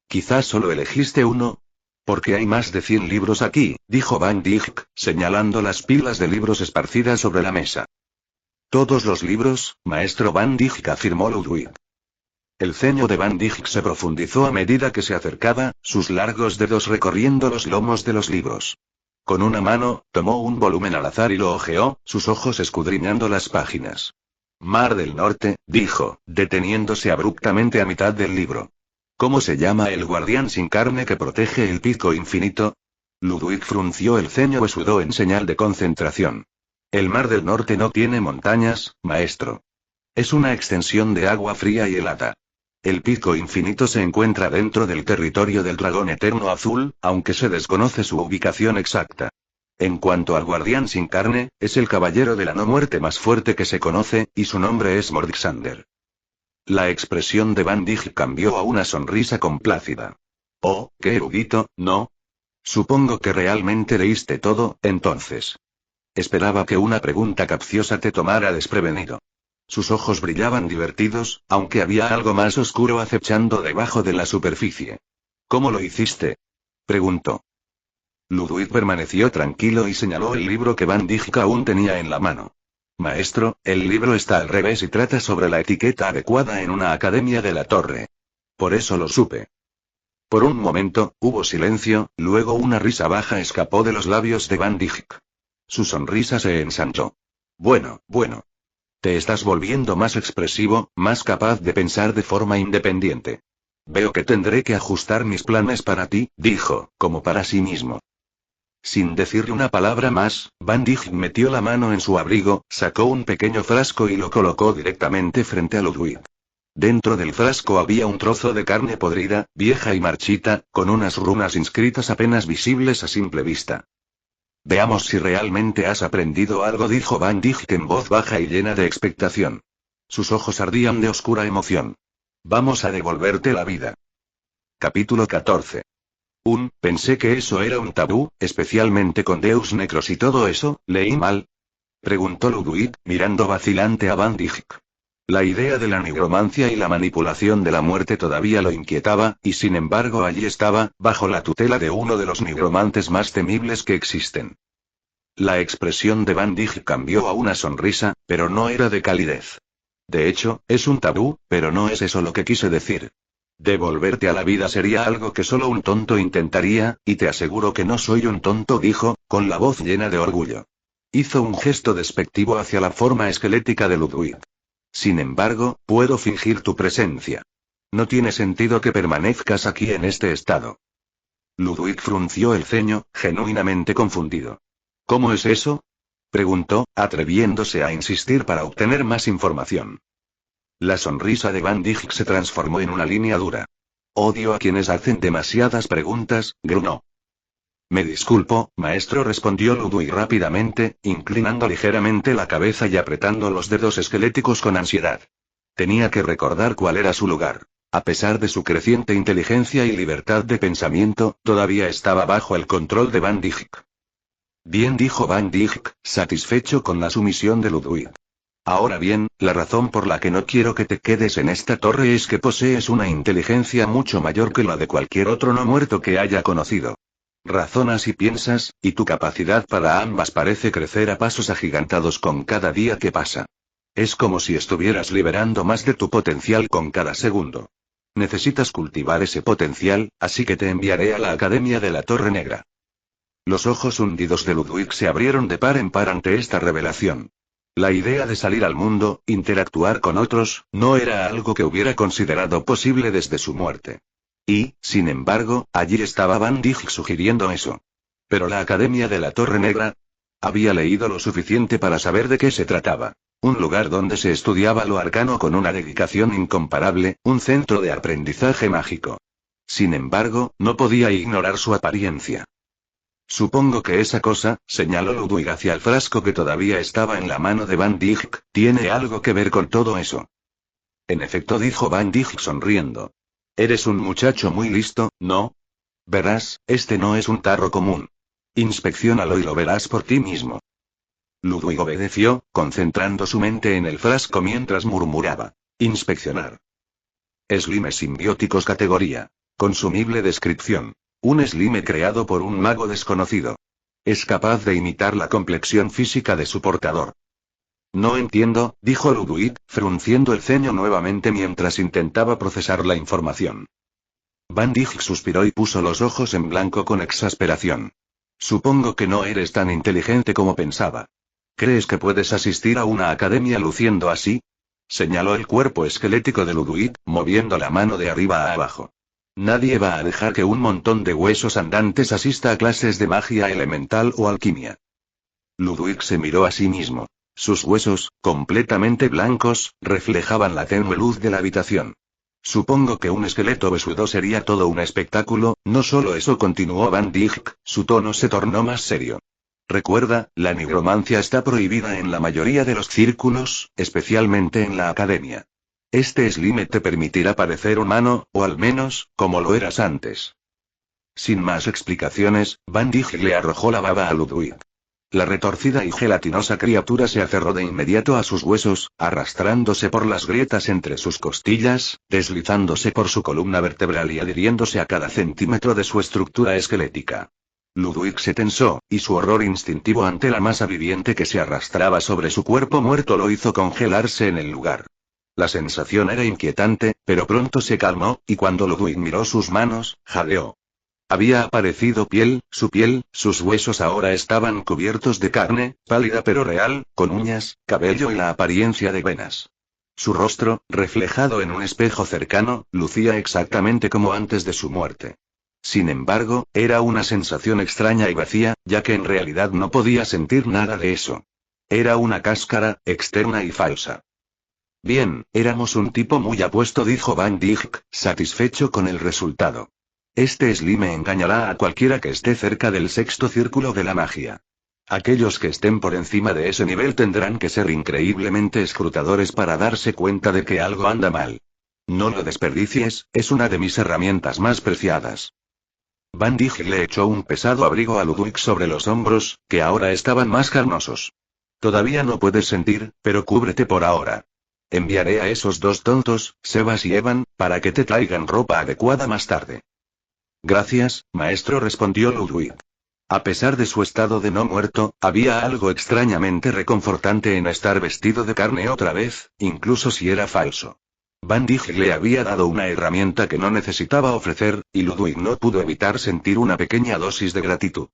Speaker 1: ¿Quizás solo elegiste uno? Porque hay más de 100 libros aquí, dijo Van Dijk, señalando las pilas de libros esparcidas sobre la mesa. Todos los libros, maestro Van Dijk, afirmó Ludwig. El ceño de Van Dijk se profundizó a medida que se acercaba, sus largos dedos recorriendo los lomos de los libros. Con una mano, tomó un volumen al azar y lo hojeó, sus ojos escudriñando las páginas. Mar del Norte, dijo, deteniéndose abruptamente a mitad del libro. ¿Cómo se llama el guardián sin carne que protege el pico infinito? Ludwig frunció el ceño y sudó en señal de concentración. El Mar del Norte no tiene montañas, maestro. Es una extensión de agua fría y helada. El pico infinito se encuentra dentro del territorio del dragón eterno azul, aunque se desconoce su ubicación exacta. En cuanto al guardián sin carne, es el caballero de la no muerte más fuerte que se conoce, y su nombre es Mordxander. La expresión de Van Dijk cambió a una sonrisa complácida. Oh, qué erudito, ¿no? Supongo que realmente leíste todo, entonces. Esperaba que una pregunta capciosa te tomara desprevenido. Sus ojos brillaban divertidos, aunque había algo más oscuro acechando debajo de la superficie. ¿Cómo lo hiciste? Preguntó. Ludwig permaneció tranquilo y señaló el libro que Van Dijk aún tenía en la mano. Maestro, el libro está al revés y trata sobre la etiqueta adecuada en una academia de la torre. Por eso lo supe. Por un momento, hubo silencio, luego una risa baja escapó de los labios de Van Dijk. Su sonrisa se ensanchó. Bueno. Te estás volviendo más expresivo, más capaz de pensar de forma independiente. Veo que tendré que ajustar mis planes para ti, dijo, como para sí mismo. Sin decirle una palabra más, Van Dijk metió la mano en su abrigo, sacó un pequeño frasco y lo colocó directamente frente a Ludwig. Dentro del frasco había un trozo de carne podrida, vieja y marchita, con unas runas inscritas apenas visibles a simple vista. Veamos si realmente has aprendido algo, dijo Van Dijk en voz baja y llena de expectación. Sus ojos ardían de oscura emoción. Vamos a devolverte la vida. Capítulo 14. Pensé que eso era un tabú, especialmente con Deus Necros y todo eso, ¿leí mal? Preguntó Ludwig, mirando vacilante a Van Dijk. La idea de la nigromancia y la manipulación de la muerte todavía lo inquietaba, y sin embargo allí estaba, bajo la tutela de uno de los nigromantes más temibles que existen. La expresión de Van Dijk cambió a una sonrisa, pero no era de calidez. De hecho, es un tabú, pero no es eso lo que quise decir. Devolverte a la vida sería algo que solo un tonto intentaría, y te aseguro que no soy un tonto, dijo, con la voz llena de orgullo. Hizo un gesto despectivo hacia la forma esquelética de Ludwig. Sin embargo, puedo fingir tu presencia. No tiene sentido que permanezcas aquí en este estado. Ludwig frunció el ceño, genuinamente confundido. ¿Cómo es eso? Preguntó, atreviéndose a insistir para obtener más información. La sonrisa de Van Dijk se transformó en una línea dura. Odio a quienes hacen demasiadas preguntas, gruñó. Me disculpo, maestro, respondió Ludwig rápidamente, inclinando ligeramente la cabeza y apretando los dedos esqueléticos con ansiedad. Tenía que recordar cuál era su lugar. A pesar de su creciente inteligencia y libertad de pensamiento, todavía estaba bajo el control de Van Dijk. Bien, dijo Van Dijk, satisfecho con la sumisión de Ludwig. Ahora bien, la razón por la que no quiero que te quedes en esta torre es que posees una inteligencia mucho mayor que la de cualquier otro no muerto que haya conocido. Razonas y piensas, y tu capacidad para ambas parece crecer a pasos agigantados con cada día que pasa. Es como si estuvieras liberando más de tu potencial con cada segundo. Necesitas cultivar ese potencial, así que te enviaré a la Academia de la Torre Negra. Los ojos hundidos de Ludwig se abrieron de par en par ante esta revelación. La idea de salir al mundo, interactuar con otros, no era algo que hubiera considerado posible desde su muerte. Y, sin embargo, allí estaba Van Dijk sugiriendo eso. Pero la Academia de la Torre Negra. Había leído lo suficiente para saber de qué se trataba. Un lugar donde se estudiaba lo arcano con una dedicación incomparable, un centro de aprendizaje mágico. Sin embargo, no podía ignorar su apariencia. Supongo que esa cosa, señaló Ludwig hacia el frasco que todavía estaba en la mano de Van Dijk, tiene algo que ver con todo eso. En efecto, dijo Van Dijk sonriendo. Eres un muchacho muy listo, ¿no? Verás, este no es un tarro común. Inspecciónalo y lo verás por ti mismo. Ludwig obedeció, concentrando su mente en el frasco mientras murmuraba. Inspeccionar. Slime simbióticos categoría. Consumible descripción. Un slime creado por un mago desconocido. Es capaz de imitar la complexión física de su portador. No entiendo, dijo Ludwig, frunciendo el ceño nuevamente mientras intentaba procesar la información. Van Dijk suspiró y puso los ojos en blanco con exasperación. Supongo que no eres tan inteligente como pensaba. ¿Crees que puedes asistir a una academia luciendo así? señaló el cuerpo esquelético de Ludwig, moviendo la mano de arriba a abajo. Nadie va a dejar que un montón de huesos andantes asista a clases de magia elemental o alquimia. Ludwig se miró a sí mismo. Sus huesos, completamente blancos, reflejaban la tenue luz de la habitación. Supongo que un esqueleto besudo sería todo un espectáculo, no solo eso, continuó Van Dijk, su tono se tornó más serio. Recuerda, la nigromancia está prohibida en la mayoría de los círculos, especialmente en la academia. Este slime te permitirá parecer humano, o al menos, como lo eras antes. Sin más explicaciones, Van Dijk le arrojó la baba a Ludwig. La retorcida y gelatinosa criatura se aferró de inmediato a sus huesos, arrastrándose por las grietas entre sus costillas, deslizándose por su columna vertebral y adhiriéndose a cada centímetro de su estructura esquelética. Ludwig se tensó, y su horror instintivo ante la masa viviente que se arrastraba sobre su cuerpo muerto lo hizo congelarse en el lugar. La sensación era inquietante, pero pronto se calmó, y cuando Ludwig miró sus manos, jadeó. Había aparecido piel, sus huesos ahora estaban cubiertos de carne, pálida pero real, con uñas, cabello y la apariencia de venas. Su rostro, reflejado en un espejo cercano, lucía exactamente como antes de su muerte. Sin embargo, era una sensación extraña y vacía, ya que en realidad no podía sentir nada de eso. Era una cáscara, externa y falsa. Bien, éramos un tipo muy apuesto, dijo Van Dijk, satisfecho con el resultado. Este slime engañará a cualquiera que esté cerca del sexto círculo de la magia. Aquellos que estén por encima de ese nivel tendrán que ser increíblemente escrutadores para darse cuenta de que algo anda mal. No lo desperdicies, es una de mis herramientas más preciadas. Van Dijk le echó un pesado abrigo a Ludwig sobre los hombros, que ahora estaban más carnosos. Todavía no puedes sentir, pero cúbrete por ahora. Enviaré a esos dos tontos, Sebas y Evan, para que te traigan ropa adecuada más tarde. Gracias, maestro, respondió Ludwig. A pesar de su estado de no muerto, había algo extrañamente reconfortante en estar vestido de carne otra vez, incluso si era falso. Van Dijk le había dado una herramienta que no necesitaba ofrecer, y Ludwig no pudo evitar sentir una pequeña dosis de gratitud.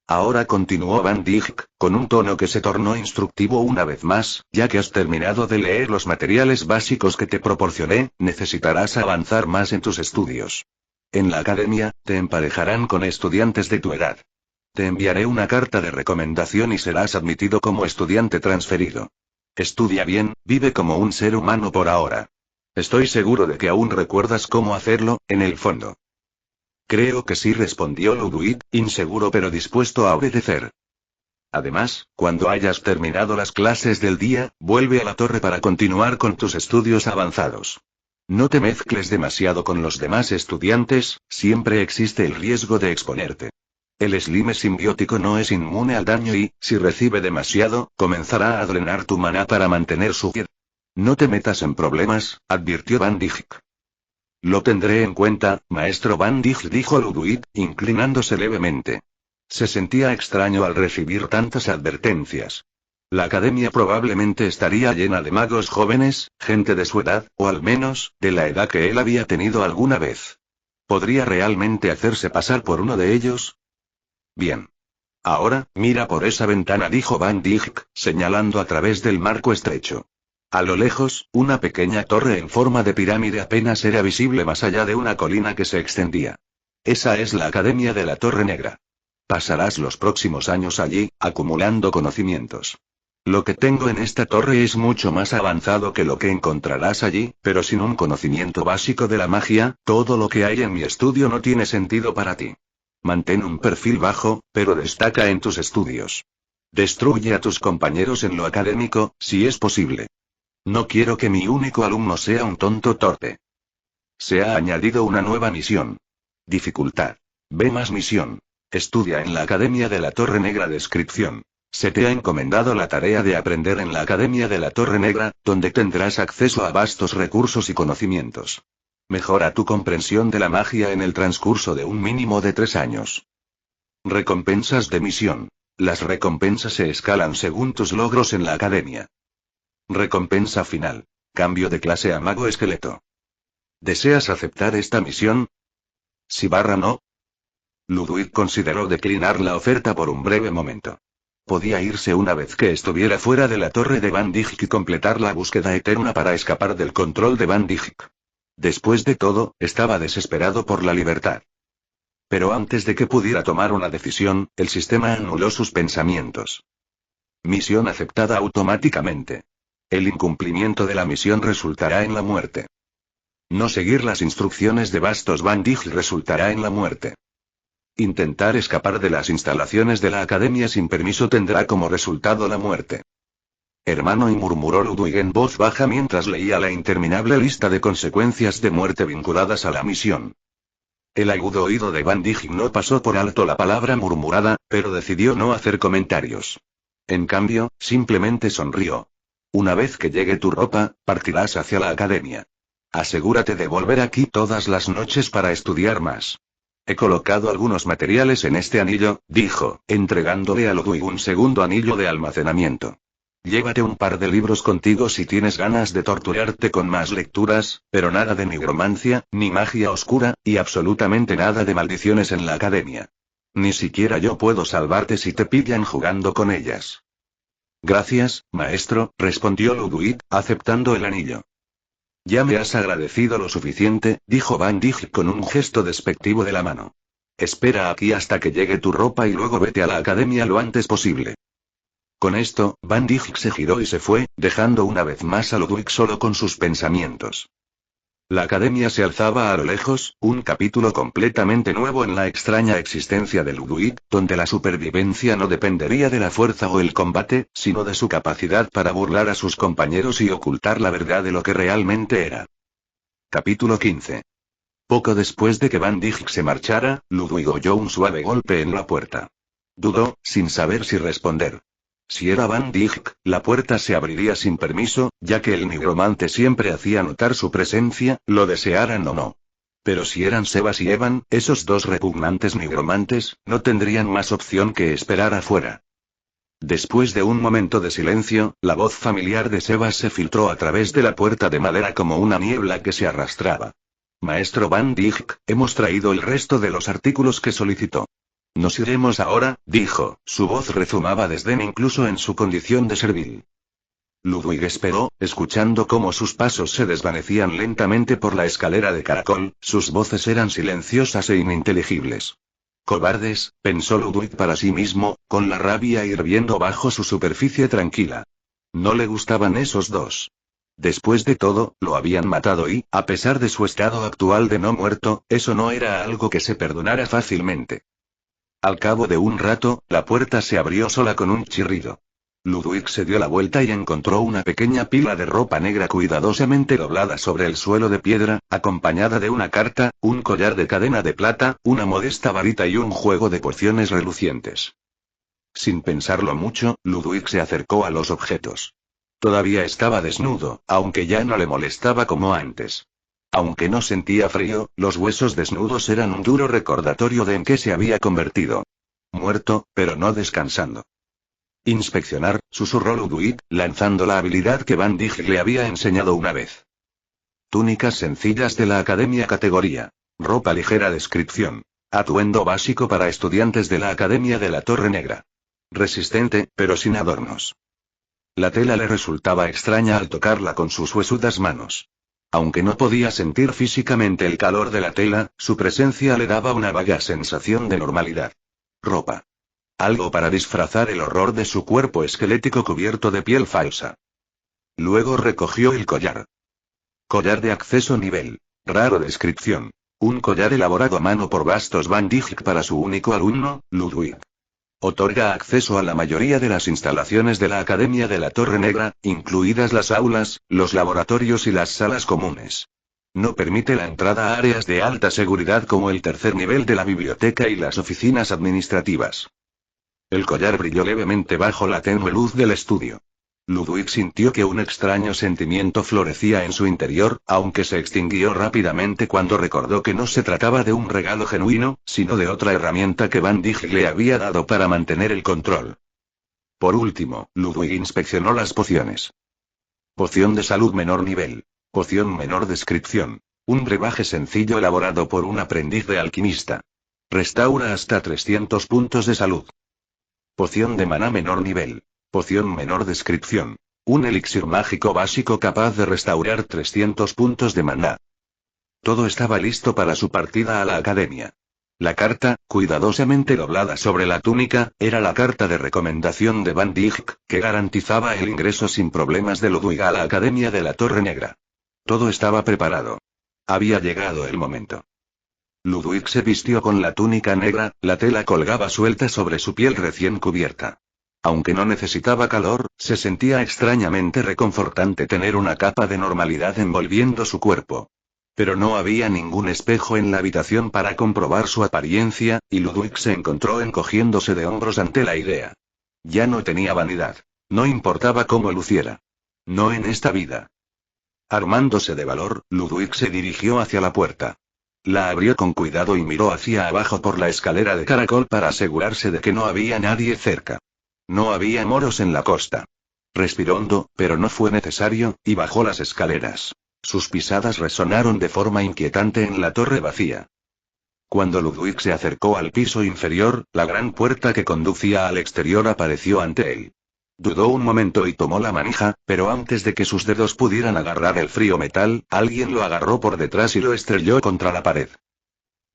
Speaker 1: Ahora, continuó Van Dijk, con un tono que se tornó instructivo una vez más, ya que has terminado de leer los materiales básicos que te proporcioné, necesitarás avanzar más en tus estudios. En la academia, te emparejarán con estudiantes de tu edad. Te enviaré una carta de recomendación y serás admitido como estudiante transferido. Estudia bien, vive como un ser humano por ahora. Estoy seguro de que aún recuerdas cómo hacerlo, en el fondo. Creo que sí, respondió Ludwig, inseguro pero dispuesto a obedecer. Además, cuando hayas terminado las clases del día, vuelve a la torre para continuar con tus estudios avanzados. No te mezcles demasiado con los demás estudiantes, siempre existe el riesgo de exponerte. El slime simbiótico no es inmune al daño y, si recibe demasiado, comenzará a drenar tu maná para mantener su pie. No te metas en problemas, advirtió Van Dijk. Lo tendré en cuenta, maestro Van Dijk, dijo Ludwig, inclinándose levemente. Se sentía extraño al recibir tantas advertencias. La academia probablemente estaría llena de magos jóvenes, gente de su edad, o al menos, de la edad que él había tenido alguna vez. ¿Podría realmente hacerse pasar por uno de ellos? Bien. Ahora, mira por esa ventana, dijo Van Dijk, señalando a través del marco estrecho. A lo lejos, una pequeña torre en forma de pirámide apenas era visible más allá de una colina que se extendía. Esa es la Academia de la Torre Negra. Pasarás los próximos años allí, acumulando conocimientos. Lo que tengo en esta torre es mucho más avanzado que lo que encontrarás allí, pero sin un conocimiento básico de la magia, todo lo que hay en mi estudio no tiene sentido para ti. Mantén un perfil bajo, pero destaca en tus estudios. Destruye a tus compañeros en lo académico, si es posible. No quiero que mi único alumno sea un tonto torpe. Se ha añadido una nueva misión. Dificultad. B más misión. Estudia en la Academia de la Torre Negra. Descripción. Se te ha encomendado la tarea de aprender en la Academia de la Torre Negra, donde tendrás acceso a vastos recursos y conocimientos. Mejora tu comprensión de la magia en el transcurso de un mínimo de 3 años. Recompensas de misión. Las recompensas se escalan según tus logros en la Academia. Recompensa final. Cambio de clase a mago esqueleto. ¿Deseas aceptar esta misión? Si no. Ludwig consideró declinar la oferta por un breve momento. Podía irse una vez que estuviera fuera de la torre de Van Dijk y completar la búsqueda eterna para escapar del control de Van Dijk. Después de todo, estaba desesperado por la libertad. Pero antes de que pudiera tomar una decisión, el sistema anuló sus pensamientos. Misión aceptada automáticamente. El incumplimiento de la misión resultará en la muerte. No seguir las instrucciones de Bastos Van Dijk resultará en la muerte. Intentar escapar de las instalaciones de la academia sin permiso tendrá como resultado la muerte. Hermano, y murmuró Ludwig en voz baja mientras leía la interminable lista de consecuencias de muerte vinculadas a la misión. El agudo oído de Van Dijk no pasó por alto la palabra murmurada, pero decidió no hacer comentarios. En cambio, simplemente sonrió. Una vez que llegue tu ropa, partirás hacia la academia. Asegúrate de volver aquí todas las noches para estudiar más. He colocado algunos materiales en este anillo, dijo, entregándole a Ludwig un segundo anillo de almacenamiento. Llévate un par de libros contigo si tienes ganas de torturarte con más lecturas, pero nada de nigromancia, ni magia oscura, y absolutamente nada de maldiciones en la academia. Ni siquiera yo puedo salvarte si te pillan jugando con ellas. Gracias, maestro, respondió Ludwig, aceptando el anillo. Ya me has agradecido lo suficiente, dijo Van Dijk con un gesto despectivo de la mano. Espera aquí hasta que llegue tu ropa y luego vete a la academia lo antes posible. Con esto, Van Dijk se giró y se fue, dejando una vez más a Ludwig solo con sus pensamientos. La academia se alzaba a lo lejos, un capítulo completamente nuevo en la extraña existencia de Ludwig, donde la supervivencia no dependería de la fuerza o el combate, sino de su capacidad para burlar a sus compañeros y ocultar la verdad de lo que realmente era. Capítulo 15. Poco después de que Van Dijk se marchara, Ludwig oyó un suave golpe en la puerta. Dudó, sin saber si responder. Si era Van Dijk, la puerta se abriría sin permiso, ya que el nigromante siempre hacía notar su presencia, lo desearan o no. Pero si eran Sebas y Evan, esos dos repugnantes nigromantes, no tendrían más opción que esperar afuera. Después de un momento de silencio, la voz familiar de Sebas se filtró a través de la puerta de madera como una niebla que se arrastraba. Maestro Van Dijk, hemos traído el resto de los artículos que solicitó. Nos iremos ahora, dijo, su voz rezumaba desdén incluso en su condición de servil. Ludwig esperó, escuchando cómo sus pasos se desvanecían lentamente por la escalera de caracol, sus voces eran silenciosas e ininteligibles. Cobardes, pensó Ludwig para sí mismo, con la rabia hirviendo bajo su superficie tranquila. No le gustaban esos dos. Después de todo, lo habían matado y, a pesar de su estado actual de no muerto, eso no era algo que se perdonara fácilmente. Al cabo de un rato, la puerta se abrió sola con un chirrido. Ludwig se dio la vuelta y encontró una pequeña pila de ropa negra cuidadosamente doblada sobre el suelo de piedra, acompañada de una carta, un collar de cadena de plata, una modesta varita y un juego de pociones relucientes. Sin pensarlo mucho, Ludwig se acercó a los objetos. Todavía estaba desnudo, aunque ya no le molestaba como antes. Aunque no sentía frío, los huesos desnudos eran un duro recordatorio de en qué se había convertido. Muerto, pero no descansando. Inspeccionar, susurró Ludwig, lanzando la habilidad que Van Dijk le había enseñado una vez. Túnicas sencillas de la academia categoría. Ropa ligera descripción. Atuendo básico para estudiantes de la Academia de la Torre Negra. Resistente, pero sin adornos. La tela le resultaba extraña al tocarla con sus huesudas manos. Aunque no podía sentir físicamente el calor de la tela, su presencia le daba una vaga sensación de normalidad. Ropa. Algo para disfrazar el horror de su cuerpo esquelético cubierto de piel falsa. Luego recogió el collar. Collar de acceso nivel. Raro descripción. Un collar elaborado a mano por Bastos Van Dijk para su único alumno, Ludwig. Otorga acceso a la mayoría de las instalaciones de la Academia de la Torre Negra, incluidas las aulas, los laboratorios y las salas comunes. No permite la entrada a áreas de alta seguridad como el tercer nivel de la biblioteca y las oficinas administrativas. El collar brilló levemente bajo la tenue luz del estudio. Ludwig sintió que un extraño sentimiento florecía en su interior, aunque se extinguió rápidamente cuando recordó que no se trataba de un regalo genuino, sino de otra herramienta que Van Dijk le había dado para mantener el control. Por último, Ludwig inspeccionó las pociones. Poción de salud menor nivel. Poción menor descripción. Un brebaje sencillo elaborado por un aprendiz de alquimista. Restaura hasta 300 puntos de salud. Poción de maná menor nivel. Poción menor descripción. Un elixir mágico básico capaz de restaurar 300 puntos de maná. Todo estaba listo para su partida a la academia. La carta, cuidadosamente doblada sobre la túnica, era la carta de recomendación de Van Dijk, que garantizaba el ingreso sin problemas de Ludwig a la Academia de la Torre Negra. Todo estaba preparado. Había llegado el momento. Ludwig se vistió con la túnica negra, la tela colgaba suelta sobre su piel recién cubierta. Aunque no necesitaba calor, se sentía extrañamente reconfortante tener una capa de normalidad envolviendo su cuerpo. Pero no había ningún espejo en la habitación para comprobar su apariencia, y Ludwig se encontró encogiéndose de hombros ante la idea. Ya no tenía vanidad. No importaba cómo luciera. No en esta vida. Armándose de valor, Ludwig se dirigió hacia la puerta. La abrió con cuidado y miró hacia abajo por la escalera de caracol para asegurarse de que no había nadie cerca. No había moros en la costa. Respiró hondo, pero no fue necesario, y bajó las escaleras. Sus pisadas resonaron de forma inquietante en la torre vacía. Cuando Ludwig se acercó al piso inferior, la gran puerta que conducía al exterior apareció ante él. Dudó un momento y tomó la manija, pero antes de que sus dedos pudieran agarrar el frío metal, alguien lo agarró por detrás y lo estrelló contra la pared.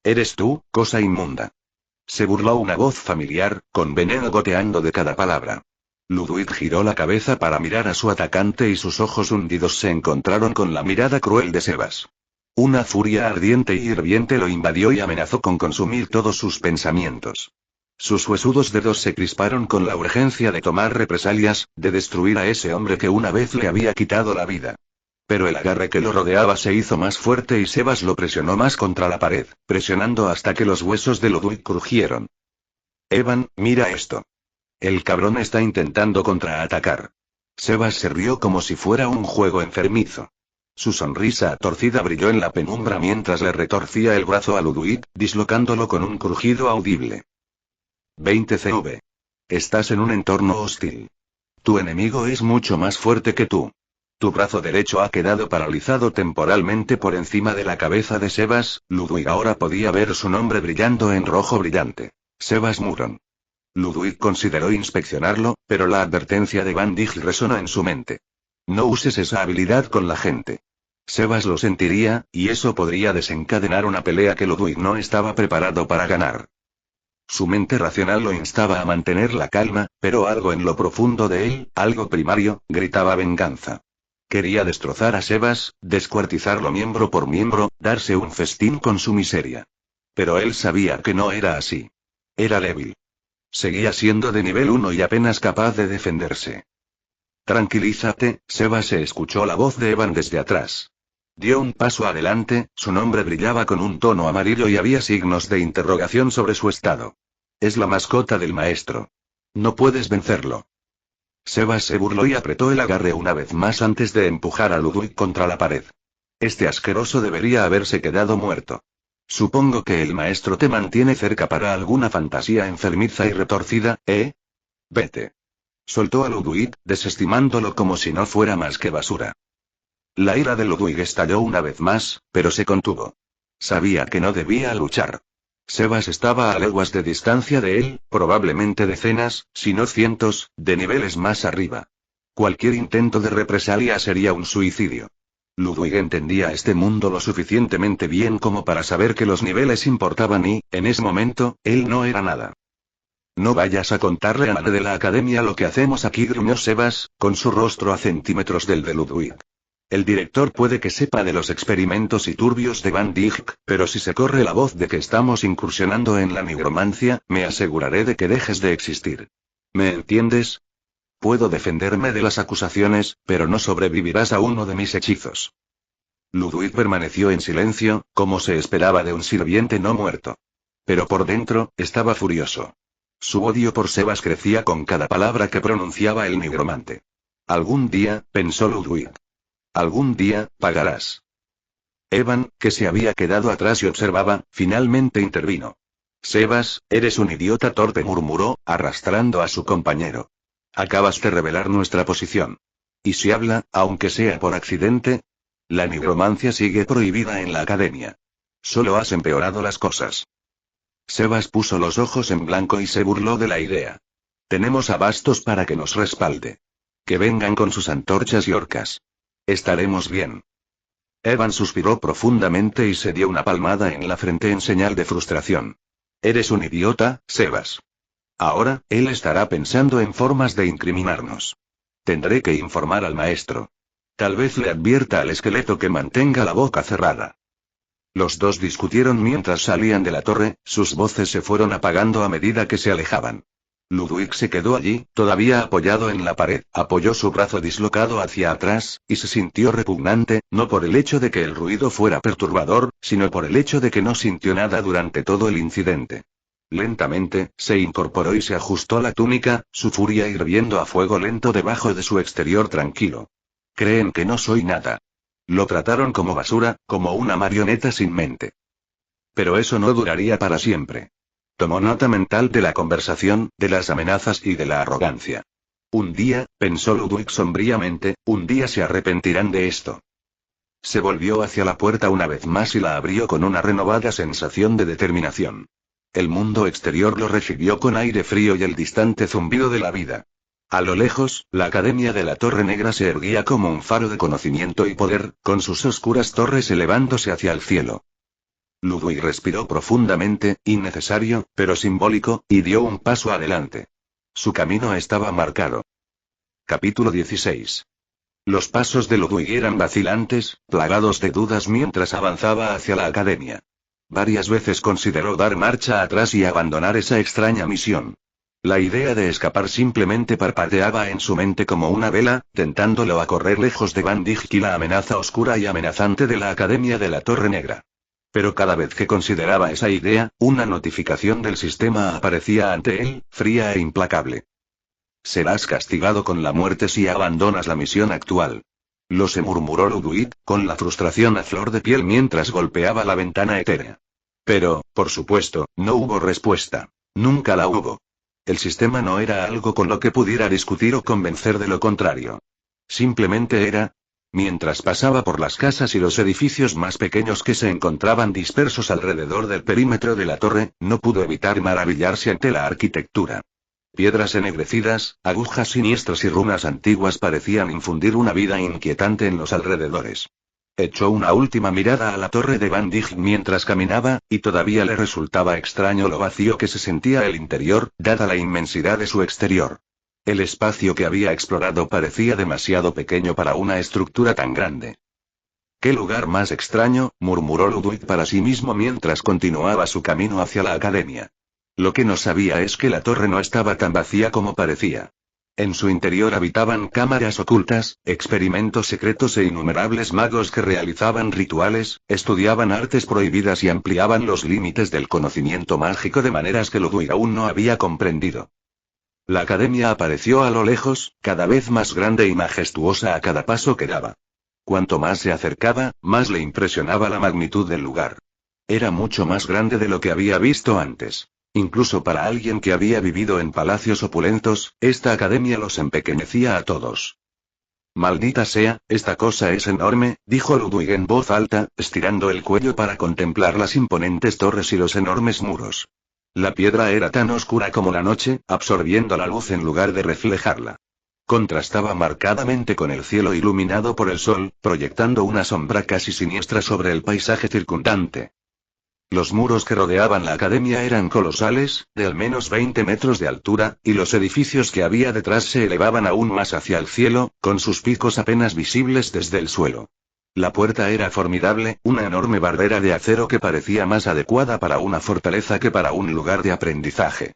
Speaker 1: «¿Eres tú, cosa inmunda?», se burló una voz familiar, con veneno goteando de cada palabra. Ludwig giró la cabeza para mirar a su atacante y sus ojos hundidos se encontraron con la mirada cruel de Sebas. Una furia ardiente y hirviente lo invadió y amenazó con consumir todos sus pensamientos. Sus huesudos dedos se crisparon con la urgencia de tomar represalias, de destruir a ese hombre que una vez le había quitado la vida. Pero el agarre que lo rodeaba se hizo más fuerte y Sebas lo presionó más contra la pared, presionando hasta que los huesos de Ludwig crujieron. «Evan, mira esto. El cabrón está intentando contraatacar». Sebas se rió como si fuera un juego enfermizo. Su sonrisa torcida brilló en la penumbra mientras le retorcía el brazo a Ludwig, dislocándolo con un crujido audible. 20 CV. Estás en un entorno hostil. Tu enemigo es mucho más fuerte que tú. Tu brazo derecho ha quedado paralizado temporalmente por encima de la cabeza de Sebas. Ludwig ahora podía ver su nombre brillando en rojo brillante. Sebas Muron. Ludwig consideró inspeccionarlo, pero la advertencia de Van Dijk resonó en su mente. No uses esa habilidad con la gente. Sebas lo sentiría, y eso podría desencadenar una pelea que Ludwig no estaba preparado para ganar. Su mente racional lo instaba a mantener la calma, pero algo en lo profundo de él, algo primario, gritaba venganza. Quería destrozar a Sebas, descuartizarlo miembro por miembro, darse un festín con su miseria. Pero él sabía que no era así. Era débil. Seguía siendo de nivel 1 y apenas capaz de defenderse. «Tranquilízate», Sebas se escuchó la voz de Evan desde atrás. Dio un paso adelante, su nombre brillaba con un tono amarillo y había signos de interrogación sobre su estado. «Es la mascota del maestro. No puedes vencerlo». Sebas se burló y apretó el agarre una vez más antes de empujar a Ludwig contra la pared. Este asqueroso debería haberse quedado muerto. Supongo que el maestro te mantiene cerca para alguna fantasía enfermiza y retorcida, ¿eh? Vete. Soltó a Ludwig, desestimándolo como si no fuera más que basura. La ira de Ludwig estalló una vez más, pero se contuvo. Sabía que no debía luchar. Sebas estaba a leguas de distancia de él, probablemente decenas, si no cientos, de niveles más arriba. Cualquier intento de represalia sería un suicidio. Ludwig entendía este mundo lo suficientemente bien como para saber que los niveles importaban y, en ese momento, él no era nada. «No vayas a contarle a nadie de la academia lo que hacemos aquí», gruñó Sebas, con su rostro a centímetros del de Ludwig. «El director puede que sepa de los experimentos y turbios de Van Dijk, pero si se corre la voz de que estamos incursionando en la nigromancia, me aseguraré de que dejes de existir. ¿Me entiendes? Puedo defenderme de las acusaciones, pero no sobrevivirás a uno de mis hechizos». Ludwig permaneció en silencio, como se esperaba de un sirviente no muerto. Pero por dentro, estaba furioso. Su odio por Sebas crecía con cada palabra que pronunciaba el nigromante. «Algún día», pensó Ludwig. «Algún día, pagarás». Evan, que se había quedado atrás y observaba, finalmente intervino. «Sebas, eres un idiota torpe», murmuró, arrastrando a su compañero. «Acabas de revelar nuestra posición. ¿Y si habla, aunque sea por accidente? La nigromancia sigue prohibida en la academia. Solo has empeorado las cosas». Sebas puso los ojos en blanco y se burló de la idea. Tenemos a Bastos para que nos respalde. Que vengan con sus antorchas y horcas. Estaremos bien. Evan suspiró profundamente y se dio una palmada en la frente en señal de frustración. Eres un idiota, Sebas. Ahora, él estará pensando en formas de incriminarnos. Tendré que informar al maestro. Tal vez le advierta al esqueleto que mantenga la boca cerrada. Los dos discutieron mientras salían de la torre, sus voces se fueron apagando a medida que se alejaban. Ludwig se quedó allí, todavía apoyado en la pared, apoyó su brazo dislocado hacia atrás, y se sintió repugnante, no por el hecho de que el ruido fuera perturbador, sino por el hecho de que no sintió nada durante todo el incidente. Lentamente, se incorporó y se ajustó la túnica, su furia hirviendo a fuego lento debajo de su exterior tranquilo. Creen que no soy nada. Lo trataron como basura, como una marioneta sin mente. Pero eso no duraría para siempre. Tomó nota mental de la conversación, de las amenazas y de la arrogancia. Un día, pensó Ludwig sombríamente, un día se arrepentirán de esto. Se volvió hacia la puerta una vez más y la abrió con una renovada sensación de determinación. El mundo exterior lo recibió con aire frío y el distante zumbido de la vida. A lo lejos, la Academia de la Torre Negra se erguía como un faro de conocimiento y poder, con sus oscuras torres elevándose hacia el cielo. Ludwig respiró profundamente, innecesario, pero simbólico, y dio un paso adelante. Su camino estaba marcado. Capítulo 16. Los pasos de Ludwig eran vacilantes, plagados de dudas mientras avanzaba hacia la academia. Varias veces consideró dar marcha atrás y abandonar esa extraña misión. La idea de escapar simplemente parpadeaba en su mente como una vela, tentándolo a correr lejos de Van Dijk y la amenaza oscura y amenazante de la Academia de la Torre Negra. Pero cada vez que consideraba esa idea, una notificación del sistema aparecía ante él, fría e implacable. Serás castigado con la muerte si abandonas la misión actual. Lo se murmuró Ludwig, con la frustración a flor de piel mientras golpeaba la ventana etérea. Pero, por supuesto, no hubo respuesta. Nunca la hubo. El sistema no era algo con lo que pudiera discutir o convencer de lo contrario. Simplemente era. Mientras pasaba por las casas y los edificios más pequeños que se encontraban dispersos alrededor del perímetro de la torre, no pudo evitar maravillarse ante la arquitectura. Piedras ennegrecidas, agujas siniestras y runas antiguas parecían infundir una vida inquietante en los alrededores. Echó una última mirada a la torre de Van Dijk mientras caminaba, y todavía le resultaba extraño lo vacío que se sentía el interior, dada la inmensidad de su exterior. El espacio que había explorado parecía demasiado pequeño para una estructura tan grande. «¿Qué lugar más extraño?», murmuró Ludwig para sí mismo mientras continuaba su camino hacia la academia. Lo que no sabía es que la torre no estaba tan vacía como parecía. En su interior habitaban cámaras ocultas, experimentos secretos e innumerables magos que realizaban rituales, estudiaban artes prohibidas y ampliaban los límites del conocimiento mágico de maneras que Ludwig aún no había comprendido. La academia apareció a lo lejos, cada vez más grande y majestuosa a cada paso que daba. Cuanto más se acercaba, más le impresionaba la magnitud del lugar. Era mucho más grande de lo que había visto antes. Incluso para alguien que había vivido en palacios opulentos, esta academia los empequeñecía a todos. «Maldita sea, esta cosa es enorme», dijo Ludwig en voz alta, estirando el cuello para contemplar las imponentes torres y los enormes muros. La piedra era tan oscura como la noche, absorbiendo la luz en lugar de reflejarla. Contrastaba marcadamente con el cielo iluminado por el sol, proyectando una sombra casi siniestra sobre el paisaje circundante. Los muros que rodeaban la academia eran colosales, de al menos 20 metros de altura, y los edificios que había detrás se elevaban aún más hacia el cielo, con sus picos apenas visibles desde el suelo. La puerta era formidable, una enorme barrera de acero que parecía más adecuada para una fortaleza que para un lugar de aprendizaje.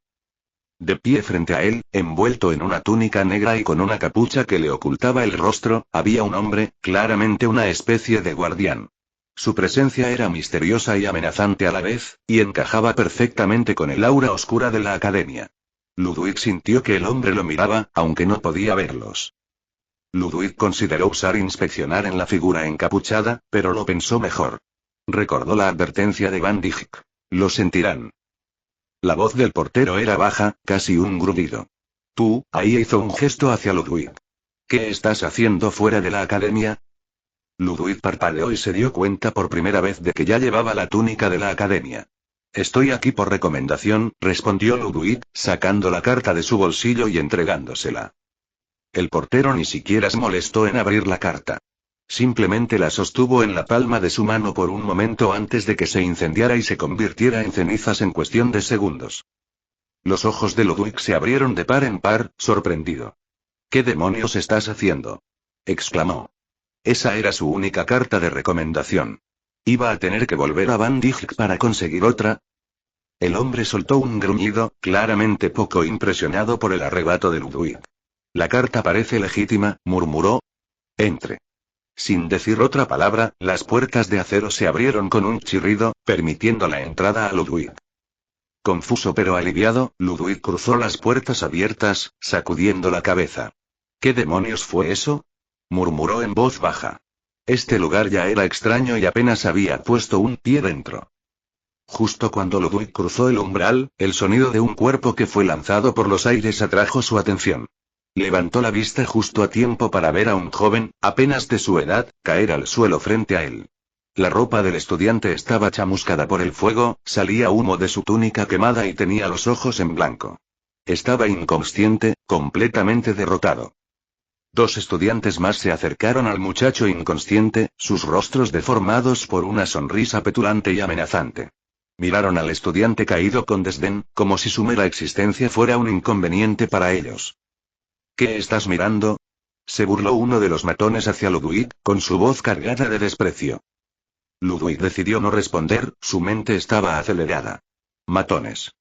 Speaker 1: De pie frente a él, envuelto en una túnica negra y con una capucha que le ocultaba el rostro, había un hombre, claramente una especie de guardián. Su presencia era misteriosa y amenazante a la vez, y encajaba perfectamente con el aura oscura de la academia. Ludwig sintió que el hombre lo miraba, aunque no podía verlos. Ludwig consideró usar inspeccionar en la figura encapuchada, pero lo pensó mejor. Recordó la advertencia de Van Dijk. Lo sentirán. La voz del portero era baja, casi un grudido. «Tú», ahí hizo un gesto hacia Ludwig. «¿Qué estás haciendo fuera de la academia?» Ludwig parpadeó y se dio cuenta por primera vez de que ya llevaba la túnica de la academia. Estoy aquí por recomendación, respondió Ludwig, sacando la carta de su bolsillo y entregándosela. El portero ni siquiera se molestó en abrir la carta. Simplemente la sostuvo en la palma de su mano por un momento antes de que se incendiara y se convirtiera en cenizas en cuestión de segundos. Los ojos de Ludwig se abrieron de par en par, sorprendido. ¿Qué demonios estás haciendo?, exclamó. Esa era su única carta de recomendación. ¿Iba a tener que volver a Van Dijk para conseguir otra? El hombre soltó un gruñido, claramente poco impresionado por el arrebato de Ludwig. La carta parece legítima, murmuró. Entre. Sin decir otra palabra, las puertas de acero se abrieron con un chirrido, permitiendo la entrada a Ludwig. Confuso pero aliviado, Ludwig cruzó las puertas abiertas, sacudiendo la cabeza. ¿Qué demonios fue eso?, murmuró en voz baja. Este lugar ya era extraño y apenas había puesto un pie dentro. Justo cuando Ludwig cruzó el umbral, el sonido de un cuerpo que fue lanzado por los aires atrajo su atención. Levantó la vista justo a tiempo para ver a un joven, apenas de su edad, caer al suelo frente a él. La ropa del estudiante estaba chamuscada por el fuego, salía humo de su túnica quemada y tenía los ojos en blanco. Estaba inconsciente, completamente derrotado. Dos estudiantes más se acercaron al muchacho inconsciente, sus rostros deformados por una sonrisa petulante y amenazante. Miraron al estudiante caído con desdén, como si su mera existencia fuera un inconveniente para ellos. ¿Qué estás mirando?, se burló uno de los matones hacia Ludwig, con su voz cargada de desprecio. Ludwig decidió no responder, su mente estaba acelerada. Matones.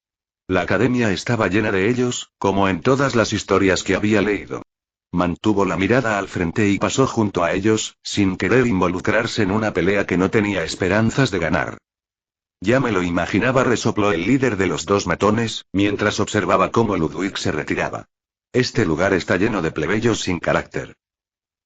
Speaker 1: La academia estaba llena de ellos, como en todas las historias que había leído. Mantuvo la mirada al frente y pasó junto a ellos, sin querer involucrarse en una pelea que no tenía esperanzas de ganar. Ya me lo imaginaba, resopló el líder de los dos matones, mientras observaba cómo Ludwig se retiraba. Este lugar está lleno de plebeyos sin carácter.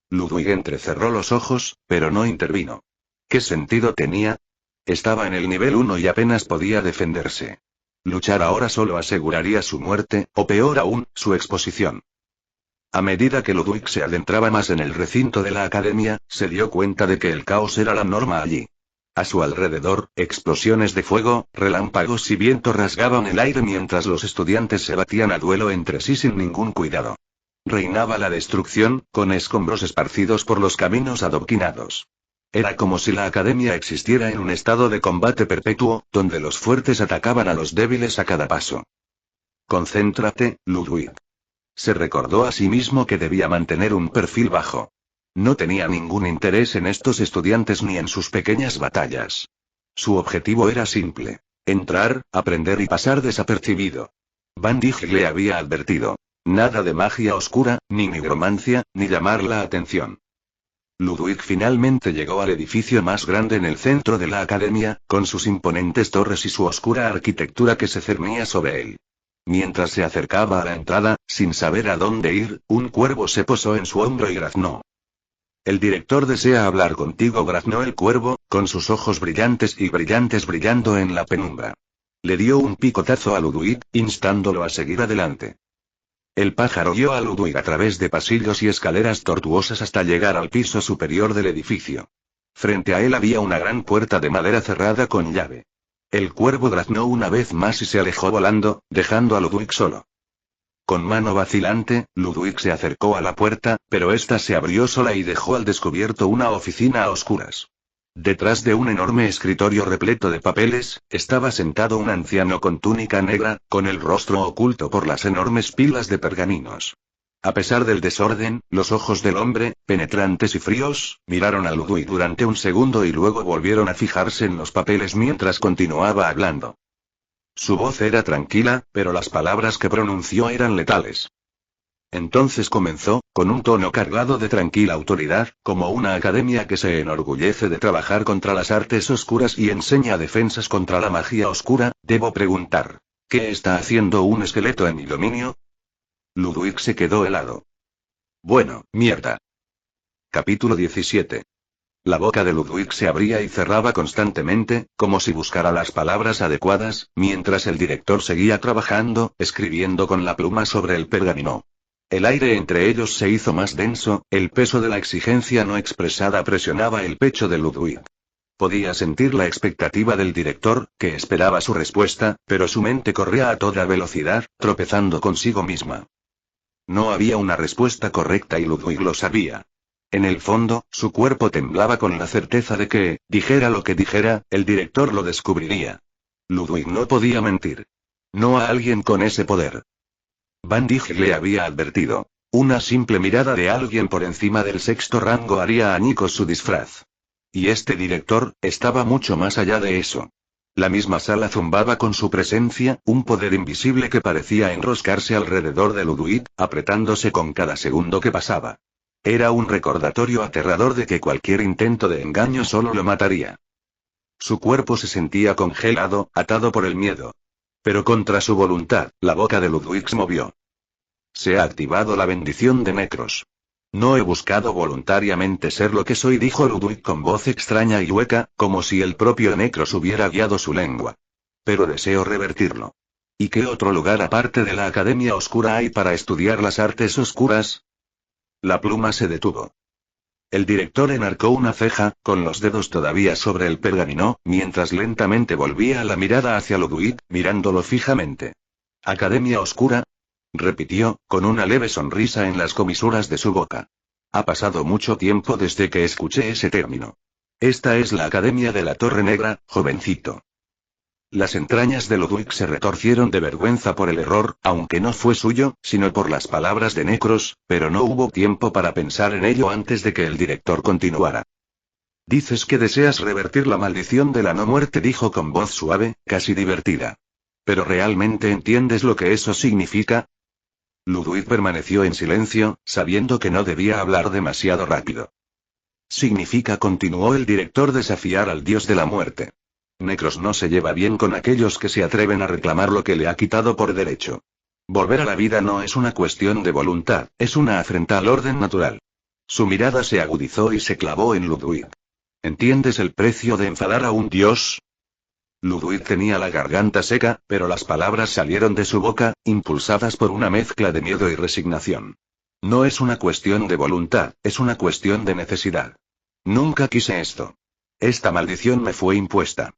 Speaker 1: Ludwig entrecerró los ojos, pero no intervino. ¿Qué sentido tenía? Estaba en el nivel 1 y apenas podía defenderse. Luchar ahora solo aseguraría su muerte, o peor aún, su exposición. A medida que Ludwig se adentraba más en el recinto de la academia, se dio cuenta de que el caos era la norma allí. A su alrededor, explosiones de fuego, relámpagos y viento rasgaban el aire mientras los estudiantes se batían a duelo entre sí sin ningún cuidado. Reinaba la destrucción, con escombros esparcidos por los caminos adoquinados. Era como si la academia existiera en un estado de combate perpetuo, donde los fuertes atacaban a los débiles a cada paso. Concéntrate, Ludwig. Se recordó a sí mismo que debía mantener un perfil bajo. No tenía ningún interés en estos estudiantes ni en sus pequeñas batallas. Su objetivo era simple: entrar, aprender y pasar desapercibido. Van Dijk le había advertido. Nada de magia oscura, ni nigromancia, ni llamar la atención. Ludwig finalmente llegó al edificio más grande en el centro de la academia, con sus imponentes torres y su oscura arquitectura que se cernía sobre él. Mientras se acercaba a la entrada, sin saber a dónde ir, un cuervo se posó en su hombro y graznó. El director desea hablar contigo, graznó el cuervo, con sus ojos brillantes brillando en la penumbra. Le dio un picotazo a Ludwig, instándolo a seguir adelante. El pájaro guió a Ludwig a través de pasillos y escaleras tortuosas hasta llegar al piso superior del edificio. Frente a él había una gran puerta de madera cerrada con llave. El cuervo graznó una vez más y se alejó volando, dejando a Ludwig solo. Con mano vacilante, Ludwig se acercó a la puerta, pero ésta se abrió sola y dejó al descubierto una oficina a oscuras. Detrás de un enorme escritorio repleto de papeles, estaba sentado un anciano con túnica negra, con el rostro oculto por las enormes pilas de pergaminos. A pesar del desorden, los ojos del hombre, penetrantes y fríos, miraron a Ludwig durante un segundo y luego volvieron a fijarse en los papeles mientras continuaba hablando. Su voz era tranquila, pero las palabras que pronunció eran letales. Entonces comenzó, con un tono cargado de tranquila autoridad, como una academia que se enorgullece de trabajar contra las artes oscuras y enseña defensas contra la magia oscura, debo preguntar, ¿qué está haciendo un esqueleto en mi dominio? Ludwig se quedó helado. Bueno, mierda. Capítulo 17. La boca de Ludwig se abría y cerraba constantemente, como si buscara las palabras adecuadas, mientras el director seguía trabajando, escribiendo con la pluma sobre el pergamino. El aire entre ellos se hizo más denso, el peso de la exigencia no expresada presionaba el pecho de Ludwig. Podía sentir la expectativa del director, que esperaba su respuesta, pero su mente corría a toda velocidad, tropezando consigo misma. No había una respuesta correcta y Ludwig lo sabía. En el fondo, su cuerpo temblaba con la certeza de que, dijera lo que dijera, el director lo descubriría. Ludwig no podía mentir. No a alguien con ese poder. Van Dijk le había advertido. Una simple mirada de alguien por encima del sexto rango haría añicos su disfraz. Y este director, estaba mucho más allá de eso. La misma sala zumbaba con su presencia, un poder invisible que parecía enroscarse alrededor de Ludwig, apretándose con cada segundo que pasaba. Era un recordatorio aterrador de que cualquier intento de engaño solo lo mataría. Su cuerpo se sentía congelado, atado por el miedo. Pero contra su voluntad, la boca de Ludwig se movió. Se ha activado la bendición de Necros. No he buscado voluntariamente ser lo que soy, dijo Ludwig con voz extraña y hueca, como si el propio Necros hubiera guiado su lengua. Pero deseo revertirlo. ¿Y qué otro lugar aparte de la Academia Oscura hay para estudiar las artes oscuras? La pluma se detuvo. El director enarcó una ceja, con los dedos todavía sobre el pergamino, mientras lentamente volvía la mirada hacia Ludwig, mirándolo fijamente. ¿Academia Oscura? Repitió, con una leve sonrisa en las comisuras de su boca. Ha pasado mucho tiempo desde que escuché ese término. Esta es la Academia de la Torre Negra, jovencito. Las entrañas de Ludwig se retorcieron de vergüenza por el error, aunque no fue suyo, sino por las palabras de Necros, pero no hubo tiempo para pensar en ello antes de que el director continuara. Dices que deseas revertir la maldición de la no muerte, dijo con voz suave, casi divertida. ¿Pero realmente entiendes lo que eso significa? Ludwig permaneció en silencio, sabiendo que no debía hablar demasiado rápido. Significa, continuó el director, desafiar al dios de la muerte. Necros no se lleva bien con aquellos que se atreven a reclamar lo que le ha quitado por derecho. Volver a la vida no es una cuestión de voluntad, es una afrenta al orden natural. Su mirada se agudizó y se clavó en Ludwig. ¿Entiendes el precio de enfadar a un dios? Ludwig tenía la garganta seca, pero las palabras salieron de su boca, impulsadas por una mezcla de miedo y resignación. No es una cuestión de voluntad, es una cuestión de necesidad. Nunca quise esto. Esta maldición me fue impuesta.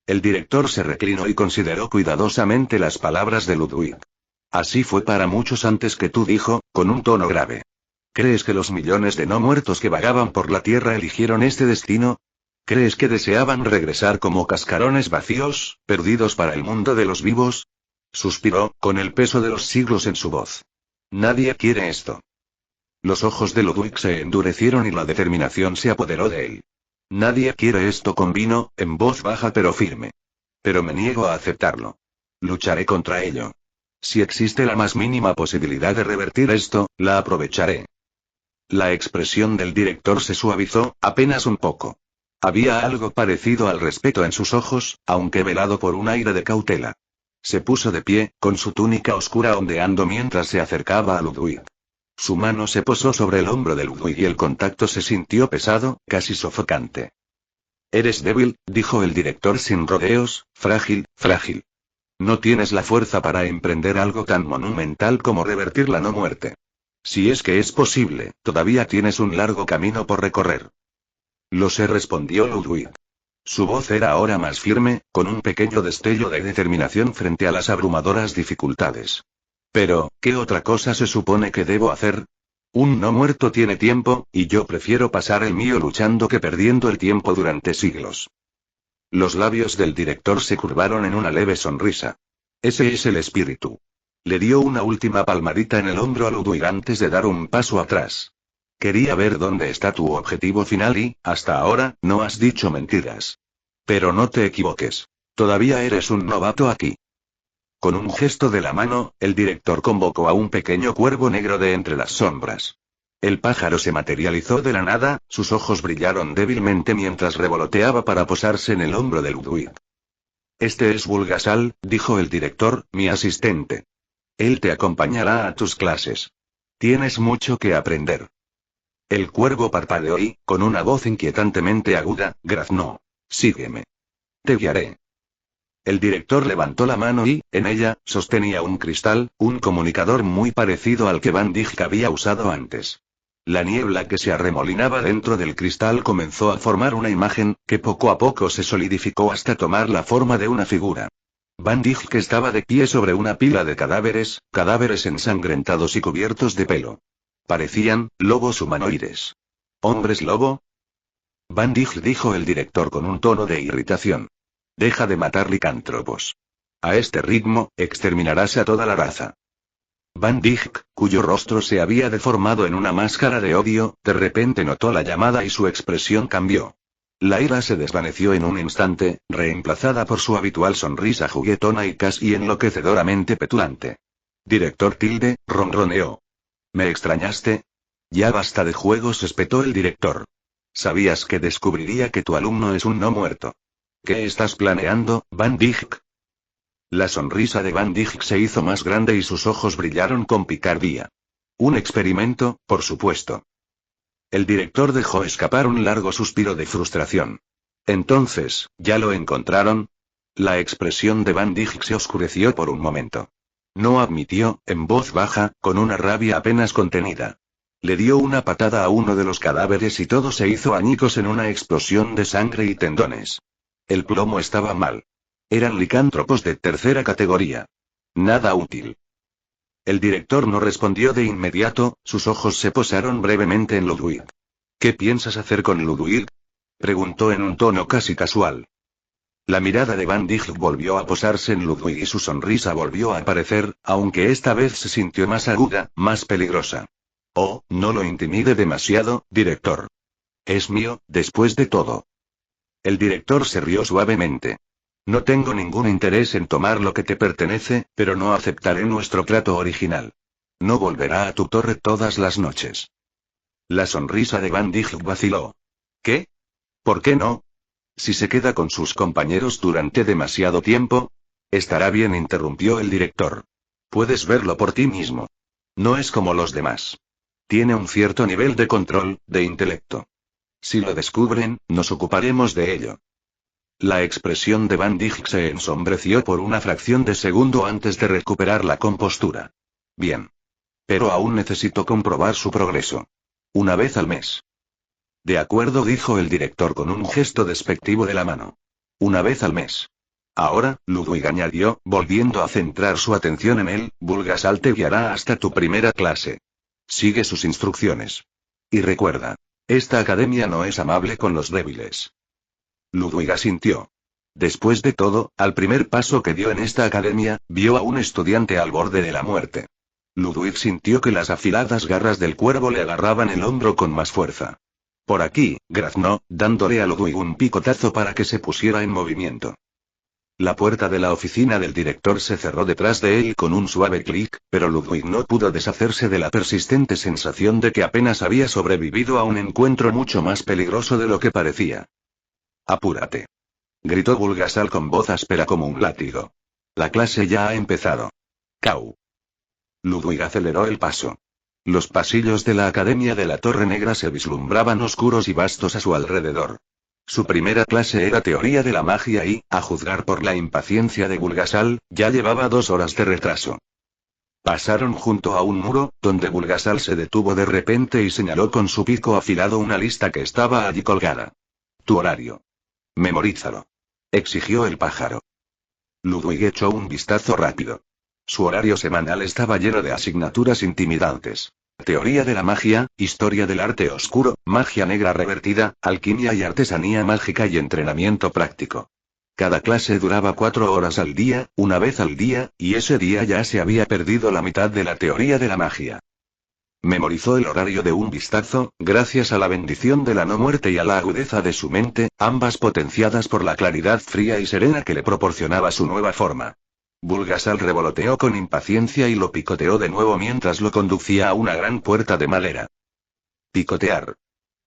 Speaker 1: El director se reclinó y consideró cuidadosamente las palabras de Ludwig. Así fue para muchos antes que tú, dijo, con un tono grave. ¿Crees que los millones de no muertos que vagaban por la tierra eligieron este destino? ¿Crees que deseaban regresar como cascarones vacíos, perdidos para el mundo de los vivos? Suspiró, con el peso de los siglos en su voz. Nadie quiere esto. Los ojos de Ludwig se endurecieron y la determinación se apoderó de él. Nadie quiere esto, convino, en voz baja pero firme. Pero me niego a aceptarlo. Lucharé contra ello. Si existe la más mínima posibilidad de revertir esto, la aprovecharé. La expresión del director se suavizó, apenas un poco. Había algo parecido al respeto en sus ojos, aunque velado por un aire de cautela. Se puso de pie, con su túnica oscura ondeando mientras se acercaba a Ludwig. Su mano se posó sobre el hombro de Ludwig y el contacto se sintió pesado, casi sofocante. Eres débil, dijo el director sin rodeos, frágil, frágil. No tienes la fuerza para emprender algo tan monumental como revertir la no muerte. Si es que es posible, todavía tienes un largo camino por recorrer. Lo sé, respondió Ludwig. Su voz era ahora más firme, con un pequeño destello de determinación frente a las abrumadoras dificultades. Pero, ¿qué otra cosa se supone que debo hacer? Un no muerto tiene tiempo, y yo prefiero pasar el mío luchando que perdiendo el tiempo durante siglos. Los labios del director se curvaron en una leve sonrisa. Ese es el espíritu. Le dio una última palmadita en el hombro a Ludwig antes de dar un paso atrás. Quería ver dónde está tu objetivo final y, hasta ahora, no has dicho mentiras. Pero no te equivoques. Todavía eres un novato aquí. Con un gesto de la mano, el director convocó a un pequeño cuervo negro de entre las sombras. El pájaro se materializó de la nada, sus ojos brillaron débilmente mientras revoloteaba para posarse en el hombro de Ludwig. Este es Bulgasal, dijo el director, mi asistente. Él te acompañará a tus clases. Tienes mucho que aprender. El cuervo parpadeó y, con una voz inquietantemente aguda, graznó. Sígueme. Te guiaré. El director levantó la mano y, en ella, sostenía un cristal, un comunicador muy parecido al que Van Dijk había usado antes. La niebla que se arremolinaba dentro del cristal comenzó a formar una imagen, que poco a poco se solidificó hasta tomar la forma de una figura. Van Dijk estaba de pie sobre una pila de cadáveres ensangrentados y cubiertos de pelo. Parecían lobos humanoides. ¿Hombres lobo? Van Dijk, dijo el director con un tono de irritación. Deja de matar licántropos. A este ritmo, exterminarás a toda la raza. Van Dijk, cuyo rostro se había deformado en una máscara de odio, de repente notó la llamada y su expresión cambió. La ira se desvaneció en un instante, reemplazada por su habitual sonrisa juguetona y casi enloquecedoramente petulante. Director tilde, ronroneó. ¿Me extrañaste? Ya basta de juegos, espetó el director. Sabías que descubriría que tu alumno es un no muerto. ¿Qué estás planeando, Van Dijk? La sonrisa de Van Dijk se hizo más grande y sus ojos brillaron con picardía. Un experimento, por supuesto. El director dejó escapar un largo suspiro de frustración. Entonces, ¿ya lo encontraron? La expresión de Van Dijk se oscureció por un momento. No admitió, en voz baja, con una rabia apenas contenida. Le dio una patada a uno de los cadáveres y todo se hizo añicos en una explosión de sangre y tendones. El plomo estaba mal. Eran licántropos de tercera categoría. Nada útil. El director no respondió de inmediato, sus ojos se posaron brevemente en Ludwig. ¿Qué piensas hacer con Ludwig? Preguntó en un tono casi casual. La mirada de Van Dijk volvió a posarse en Ludwig y su sonrisa volvió a aparecer, aunque esta vez se sintió más aguda, más peligrosa. Oh, no lo intimide demasiado, director. Es mío, después de todo. El director se rió suavemente. No tengo ningún interés en tomar lo que te pertenece, pero no aceptaré nuestro trato original. No volverá a tu torre todas las noches. La sonrisa de Van Dijk vaciló. ¿Qué? ¿Por qué no? Si se queda con sus compañeros durante demasiado tiempo. Estará bien, interrumpió el director. Puedes verlo por ti mismo. No es como los demás. Tiene un cierto nivel de control, de intelecto. Si lo descubren, nos ocuparemos de ello. La expresión de Van Dijk se ensombreció por una fracción de segundo antes de recuperar la compostura. Bien. Pero aún necesito comprobar su progreso. Una vez al mes. De acuerdo, dijo el director con un gesto despectivo de la mano. Una vez al mes. Ahora, Ludwig añadió, volviendo a centrar su atención en él, Bulgasal te guiará hasta tu primera clase. Sigue sus instrucciones. Y recuerda. Esta academia no es amable con los débiles. Ludwig asintió. Después de todo, al primer paso que dio en esta academia, vio a un estudiante al borde de la muerte. Ludwig sintió que las afiladas garras del cuervo le agarraban el hombro con más fuerza. Por aquí, graznó, dándole a Ludwig un picotazo para que se pusiera en movimiento. La puerta de la oficina del director se cerró detrás de él con un suave clic, pero Ludwig no pudo deshacerse de la persistente sensación de que apenas había sobrevivido a un encuentro mucho más peligroso de lo que parecía. «Apúrate», gritó Bulgasal con voz áspera como un látigo. «La clase ya ha empezado». «Cau». Ludwig aceleró el paso. Los pasillos de la Academia de la Torre Negra se vislumbraban oscuros y vastos a su alrededor. Su primera clase era teoría de la magia y, a juzgar por la impaciencia de Bulgasal, ya llevaba 2 horas de retraso. Pasaron junto a un muro, donde Bulgasal se detuvo de repente y señaló con su pico afilado una lista que estaba allí colgada. «Tu horario. Memorízalo», exigió el pájaro. Ludwig echó un vistazo rápido. Su horario semanal estaba lleno de asignaturas intimidantes. Teoría de la magia, historia del arte oscuro, magia negra revertida, alquimia y artesanía mágica y entrenamiento práctico. Cada clase duraba 4 horas al día, una vez al día, y ese día ya se había perdido la mitad de la teoría de la magia. Memorizó el horario de un vistazo, gracias a la bendición de la no muerte y a la agudeza de su mente, ambas potenciadas por la claridad fría y serena que le proporcionaba su nueva forma. Bulgasal revoloteó con impaciencia y lo picoteó de nuevo mientras lo conducía a una gran puerta de madera. Picotear.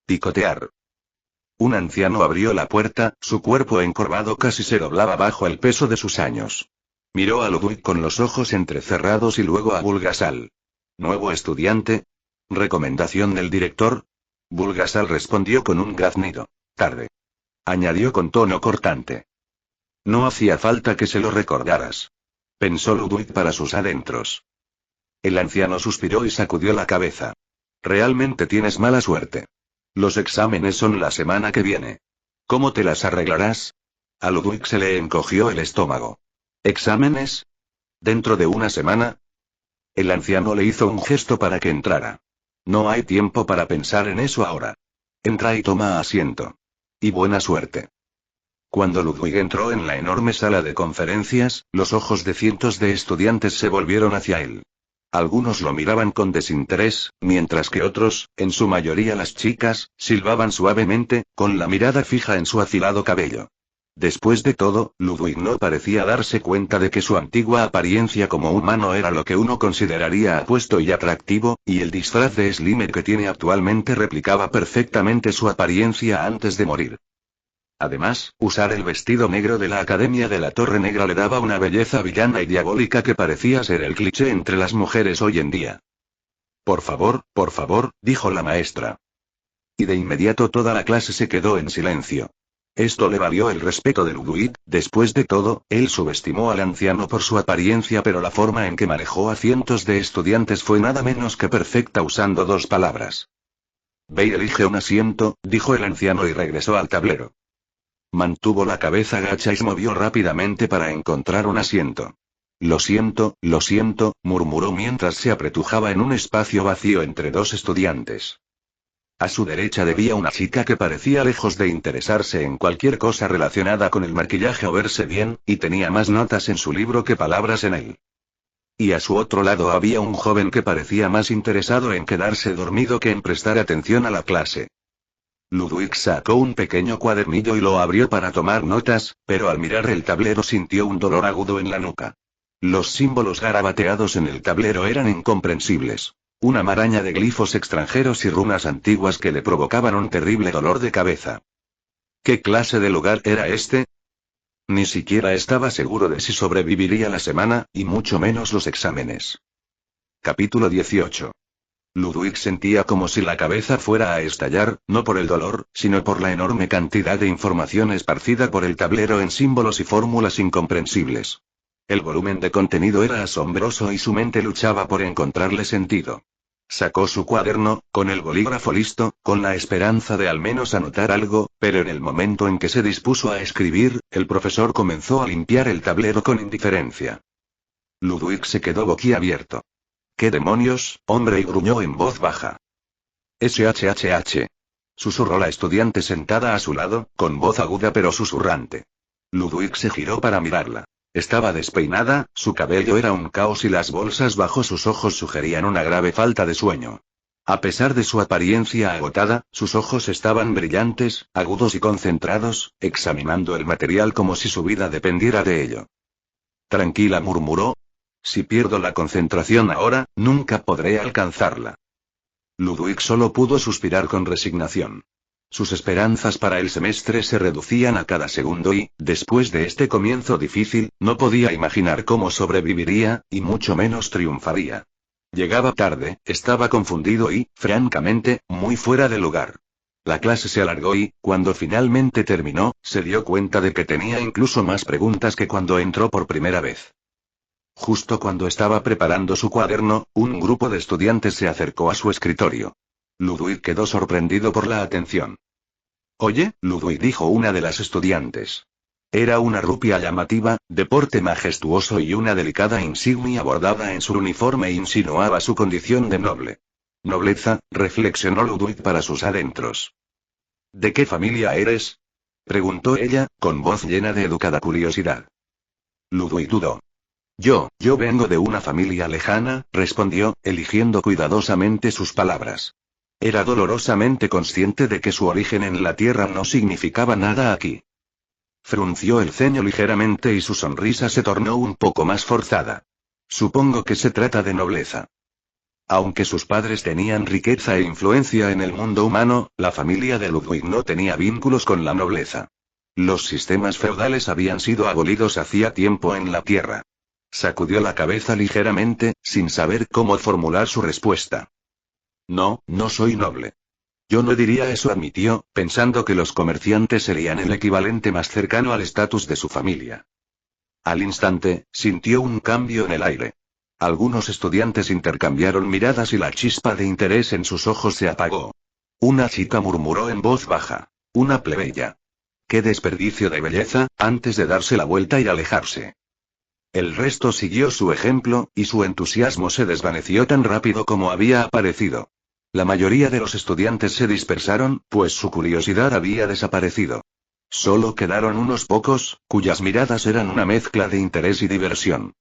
Speaker 1: Picotear. Un anciano abrió la puerta, su cuerpo encorvado casi se doblaba bajo el peso de sus años. Miró a Ludwig con los ojos entrecerrados y luego a Bulgasal. ¿Nuevo estudiante? ¿Recomendación del director? Bulgasal respondió con un graznido. Tarde. Añadió con tono cortante. No hacía falta que se lo recordaras. Pensó Ludwig para sus adentros. El anciano suspiró y sacudió la cabeza. Realmente tienes mala suerte. Los exámenes son la semana que viene. ¿Cómo te las arreglarás? A Ludwig se le encogió el estómago. ¿Exámenes? ¿Dentro de una semana? El anciano le hizo un gesto para que entrara. No hay tiempo para pensar en eso ahora. Entra y toma asiento. Y buena suerte. Cuando Ludwig entró en la enorme sala de conferencias, los ojos de cientos de estudiantes se volvieron hacia él. Algunos lo miraban con desinterés, mientras que otros, en su mayoría las chicas, silbaban suavemente, con la mirada fija en su afilado cabello. Después de todo, Ludwig no parecía darse cuenta de que su antigua apariencia como humano era lo que uno consideraría apuesto y atractivo, y el disfraz de Slimer que tiene actualmente replicaba perfectamente su apariencia antes de morir. Además, usar el vestido negro de la Academia de la Torre Negra le daba una belleza villana y diabólica que parecía ser el cliché entre las mujeres hoy en día. Por favor, dijo la maestra. Y de inmediato toda la clase se quedó en silencio. Esto le valió el respeto de Ludwig. Después de todo, él subestimó al anciano por su apariencia, pero la forma en que manejó a cientos de estudiantes fue nada menos que perfecta, usando dos palabras. Ve y elige un asiento, dijo el anciano y regresó al tablero. Mantuvo la cabeza gacha y se movió rápidamente para encontrar un asiento. Lo siento, murmuró mientras se apretujaba en un espacio vacío entre dos estudiantes. A su derecha debía una chica que parecía lejos de interesarse en cualquier cosa relacionada con el maquillaje o verse bien, y tenía más notas en su libro que palabras en él. Y a su otro lado había un joven que parecía más interesado en quedarse dormido que en prestar atención a la clase. Ludwig sacó un pequeño cuadernillo y lo abrió para tomar notas, pero al mirar el tablero sintió un dolor agudo en la nuca. Los símbolos garabateados en el tablero eran incomprensibles. Una maraña de glifos extranjeros y runas antiguas que le provocaban un terrible dolor de cabeza. ¿Qué clase de lugar era este? Ni siquiera estaba seguro de si sobreviviría la semana, y mucho menos los exámenes. Capítulo 18. Ludwig sentía como si la cabeza fuera a estallar, no por el dolor, sino por la enorme cantidad de información esparcida por el tablero en símbolos y fórmulas incomprensibles. El volumen de contenido era asombroso y su mente luchaba por encontrarle sentido. Sacó su cuaderno, con el bolígrafo listo, con la esperanza de al menos anotar algo, pero en el momento en que se dispuso a escribir, el profesor comenzó a limpiar el tablero con indiferencia. Ludwig se quedó boquiabierto. ¿Qué demonios, hombre? Y gruñó en voz baja. SHHH. Susurró la estudiante sentada a su lado, con voz aguda pero susurrante. Ludwig se giró para mirarla. Estaba despeinada, su cabello era un caos y las bolsas bajo sus ojos sugerían una grave falta de sueño. A pesar de su apariencia agotada, sus ojos estaban brillantes, agudos y concentrados, examinando el material como si su vida dependiera de ello. Tranquila, murmuró. Si pierdo la concentración ahora, nunca podré alcanzarla. Ludwig solo pudo suspirar con resignación. Sus esperanzas para el semestre se reducían a cada segundo y, después de este comienzo difícil, no podía imaginar cómo sobreviviría, y mucho menos triunfaría. Llegaba tarde, estaba confundido y, francamente, muy fuera de lugar. La clase se alargó y, cuando finalmente terminó, se dio cuenta de que tenía incluso más preguntas que cuando entró por primera vez. Justo cuando estaba preparando su cuaderno, un grupo de estudiantes se acercó a su escritorio. Ludwig quedó sorprendido por la atención. Oye, Ludwig, dijo una de las estudiantes. Era una rupia llamativa, de porte majestuoso y una delicada insignia bordada en su uniforme insinuaba su condición de noble. Nobleza, reflexionó Ludwig para sus adentros. ¿De qué familia eres? Preguntó ella, con voz llena de educada curiosidad. Ludwig dudó. Yo vengo de una familia lejana, respondió, eligiendo cuidadosamente sus palabras. Era dolorosamente consciente de que su origen en la tierra no significaba nada aquí. Frunció el ceño ligeramente y su sonrisa se tornó un poco más forzada. Supongo que se trata de nobleza. Aunque sus padres tenían riqueza e influencia en el mundo humano, la familia de Ludwig no tenía vínculos con la nobleza. Los sistemas feudales habían sido abolidos hacía tiempo en la tierra. Sacudió la cabeza ligeramente, sin saber cómo formular su respuesta. No soy noble. Yo no diría eso, admitió, pensando que los comerciantes serían el equivalente más cercano al estatus de su familia. Al instante, sintió un cambio en el aire. Algunos estudiantes intercambiaron miradas y la chispa de interés en sus ojos se apagó. Una chica murmuró en voz baja. Una plebeya. ¡Qué desperdicio de belleza!, antes de darse la vuelta y alejarse. El resto siguió su ejemplo, y su entusiasmo se desvaneció tan rápido como había aparecido. La mayoría de los estudiantes se dispersaron, pues su curiosidad había desaparecido. Solo quedaron unos pocos, cuyas miradas eran una mezcla de interés y diversión.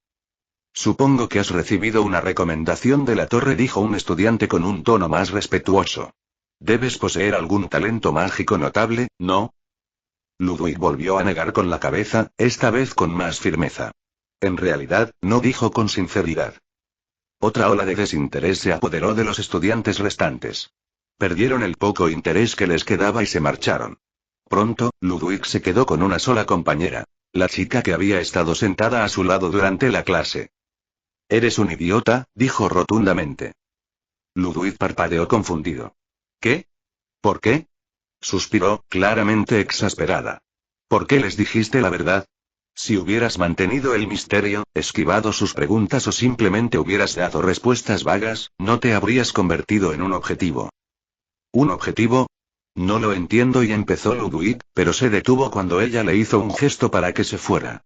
Speaker 1: Supongo que has recibido una recomendación de la torre, dijo un estudiante con un tono más respetuoso. Debes poseer algún talento mágico notable, ¿no? Ludwig volvió a negar con la cabeza, esta vez con más firmeza. En realidad, no, dijo con sinceridad. Otra ola de desinterés se apoderó de los estudiantes restantes. Perdieron el poco interés que les quedaba y se marcharon. Pronto, Ludwig se quedó con una sola compañera, la chica que había estado sentada a su lado durante la clase. «Eres un idiota», dijo rotundamente. Ludwig parpadeó confundido. «¿Qué? ¿Por qué?», suspiró, claramente exasperada. «¿Por qué les dijiste la verdad? Si hubieras mantenido el misterio, esquivado sus preguntas o simplemente hubieras dado respuestas vagas, no te habrías convertido en un objetivo». «¿Un objetivo? No lo entiendo», y empezó Ludwig, pero se detuvo cuando ella le hizo un gesto para que se fuera.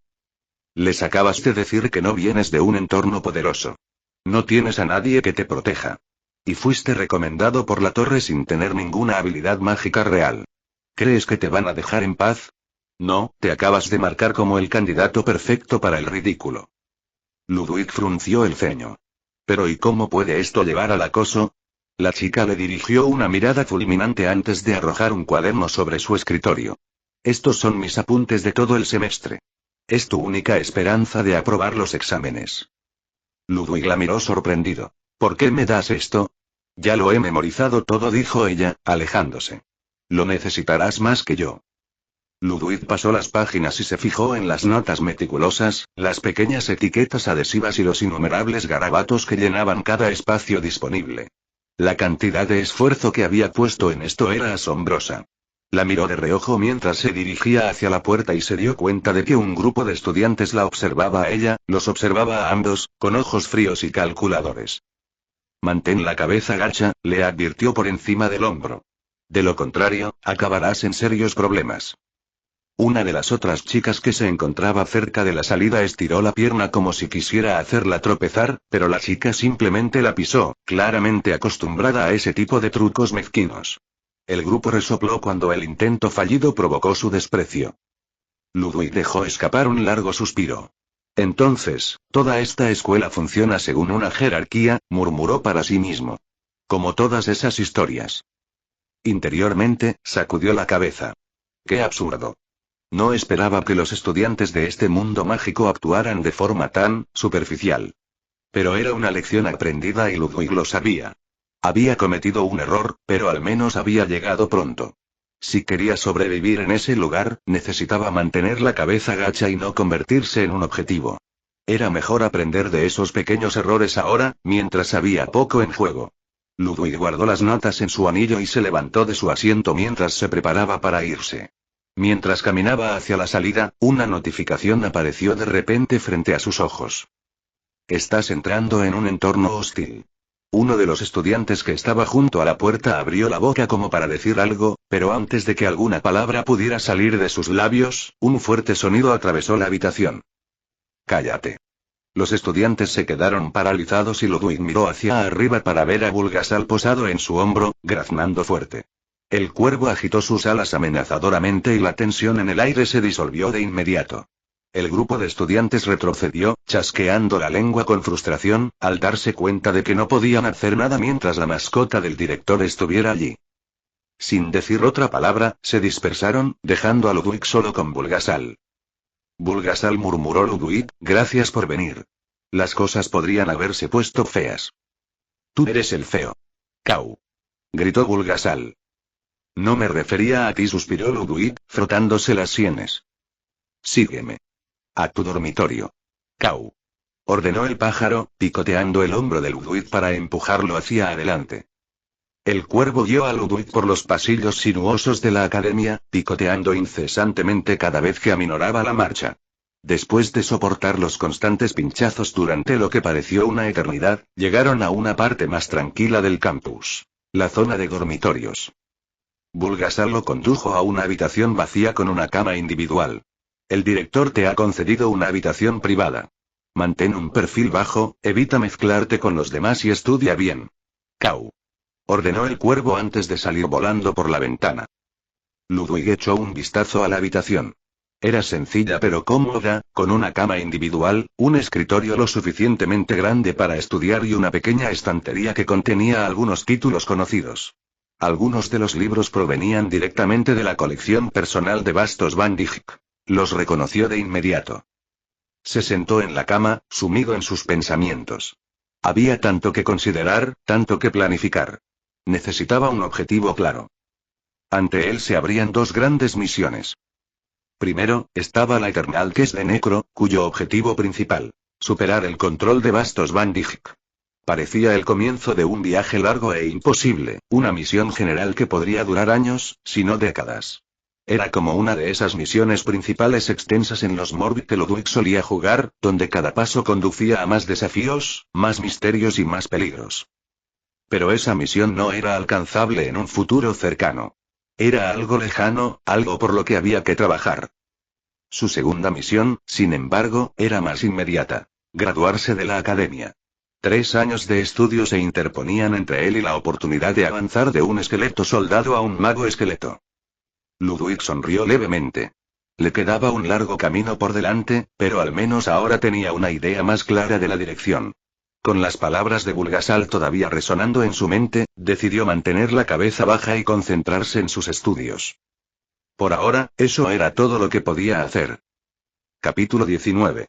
Speaker 1: «Les acabas de decir que no vienes de un entorno poderoso. No tienes a nadie que te proteja. Y fuiste recomendado por la torre sin tener ninguna habilidad mágica real. ¿Crees que te van a dejar en paz? No, te acabas de marcar como el candidato perfecto para el ridículo». Ludwig frunció el ceño. «Pero ¿y cómo puede esto llevar al acoso?». La chica le dirigió una mirada fulminante antes de arrojar un cuaderno sobre su escritorio. «Estos son mis apuntes de todo el semestre. Es tu única esperanza de aprobar los exámenes». Ludwig la miró sorprendido. «¿Por qué me das esto?». «Ya lo he memorizado todo», dijo ella, alejándose. «Lo necesitarás más que yo». Ludwig pasó las páginas y se fijó en las notas meticulosas, las pequeñas etiquetas adhesivas y los innumerables garabatos que llenaban cada espacio disponible. La cantidad de esfuerzo que había puesto en esto era asombrosa. La miró de reojo mientras se dirigía hacia la puerta y se dio cuenta de que un grupo de estudiantes la observaba a ella, los observaba a ambos, con ojos fríos y calculadores. «Mantén la cabeza gacha», le advirtió por encima del hombro. «De lo contrario, acabarás en serios problemas». Una de las otras chicas que se encontraba cerca de la salida estiró la pierna como si quisiera hacerla tropezar, pero la chica simplemente la pisó, claramente acostumbrada a ese tipo de trucos mezquinos. El grupo resopló cuando el intento fallido provocó su desprecio. Ludwig dejó escapar un largo suspiro. «Entonces, toda esta escuela funciona según una jerarquía», murmuró para sí mismo. «Como todas esas historias». Interiormente, sacudió la cabeza. «Qué absurdo. No esperaba que los estudiantes de este mundo mágico actuaran de forma tan superficial». Pero era una lección aprendida y Ludwig lo sabía. Había cometido un error, pero al menos había llegado pronto. Si quería sobrevivir en ese lugar, necesitaba mantener la cabeza gacha y no convertirse en un objetivo. Era mejor aprender de esos pequeños errores ahora, mientras había poco en juego. Ludwig guardó las notas en su anillo y se levantó de su asiento mientras se preparaba para irse. Mientras caminaba hacia la salida, una notificación apareció de repente frente a sus ojos. «Estás entrando en un entorno hostil». Uno de los estudiantes que estaba junto a la puerta abrió la boca como para decir algo, pero antes de que alguna palabra pudiera salir de sus labios, un fuerte sonido atravesó la habitación. «Cállate». Los estudiantes se quedaron paralizados y Ludwig miró hacia arriba para ver a Bulgasal posado en su hombro, graznando fuerte. El cuervo agitó sus alas amenazadoramente y la tensión en el aire se disolvió de inmediato. El grupo de estudiantes retrocedió, chasqueando la lengua con frustración, al darse cuenta de que no podían hacer nada mientras la mascota del director estuviera allí. Sin decir otra palabra, se dispersaron, dejando a Ludwig solo con Bulgasal. «Bulgasal», murmuró Ludwig, «gracias por venir. Las cosas podrían haberse puesto feas». «Tú eres el feo». «Cau», gritó Bulgasal. «No me refería a ti», suspiró Ludwig, frotándose las sienes. «Sígueme. A tu dormitorio». «Cau», ordenó el pájaro, picoteando el hombro de Ludwig para empujarlo hacia adelante. El cuervo guió a Ludwig por los pasillos sinuosos de la academia, picoteando incesantemente cada vez que aminoraba la marcha. Después de soportar los constantes pinchazos durante lo que pareció una eternidad, llegaron a una parte más tranquila del campus. La zona de dormitorios. Bulgasal lo condujo a una habitación vacía con una cama individual. El director te ha concedido una habitación privada. Mantén un perfil bajo, evita mezclarte con los demás y estudia bien. Cau. Ordenó el cuervo antes de salir volando por la ventana. Ludwig echó un vistazo a la habitación. Era sencilla pero cómoda, con una cama individual, un escritorio lo suficientemente grande para estudiar y una pequeña estantería que contenía algunos títulos conocidos. Algunos de los libros provenían directamente de la colección personal de Bastos van Dijk. Los reconoció de inmediato. Se sentó en la cama, sumido en sus pensamientos. Había tanto que considerar, tanto que planificar. Necesitaba un objetivo claro. Ante él se abrían dos grandes misiones. Primero, estaba la Eternal Quest de Necro, cuyo objetivo principal, superar el control de Bastos van Dijk. Parecía el comienzo de un viaje largo e imposible, una misión general que podría durar años, si no décadas. Era como una de esas misiones principales extensas en los Morbid que Ludwig solía jugar, donde cada paso conducía a más desafíos, más misterios y más peligros. Pero esa misión no era alcanzable en un futuro cercano. Era algo lejano, algo por lo que había que trabajar. Su segunda misión, sin embargo, era más inmediata. Graduarse de la academia. 3 años de estudio se interponían entre él y la oportunidad de avanzar de un esqueleto soldado a un mago esqueleto. Ludwig sonrió levemente. Le quedaba un largo camino por delante, pero al menos ahora tenía una idea más clara de la dirección. Con las palabras de Bulgasal todavía resonando en su mente, decidió mantener la cabeza baja y concentrarse en sus estudios. Por ahora, eso era todo lo que podía hacer. Capítulo 19.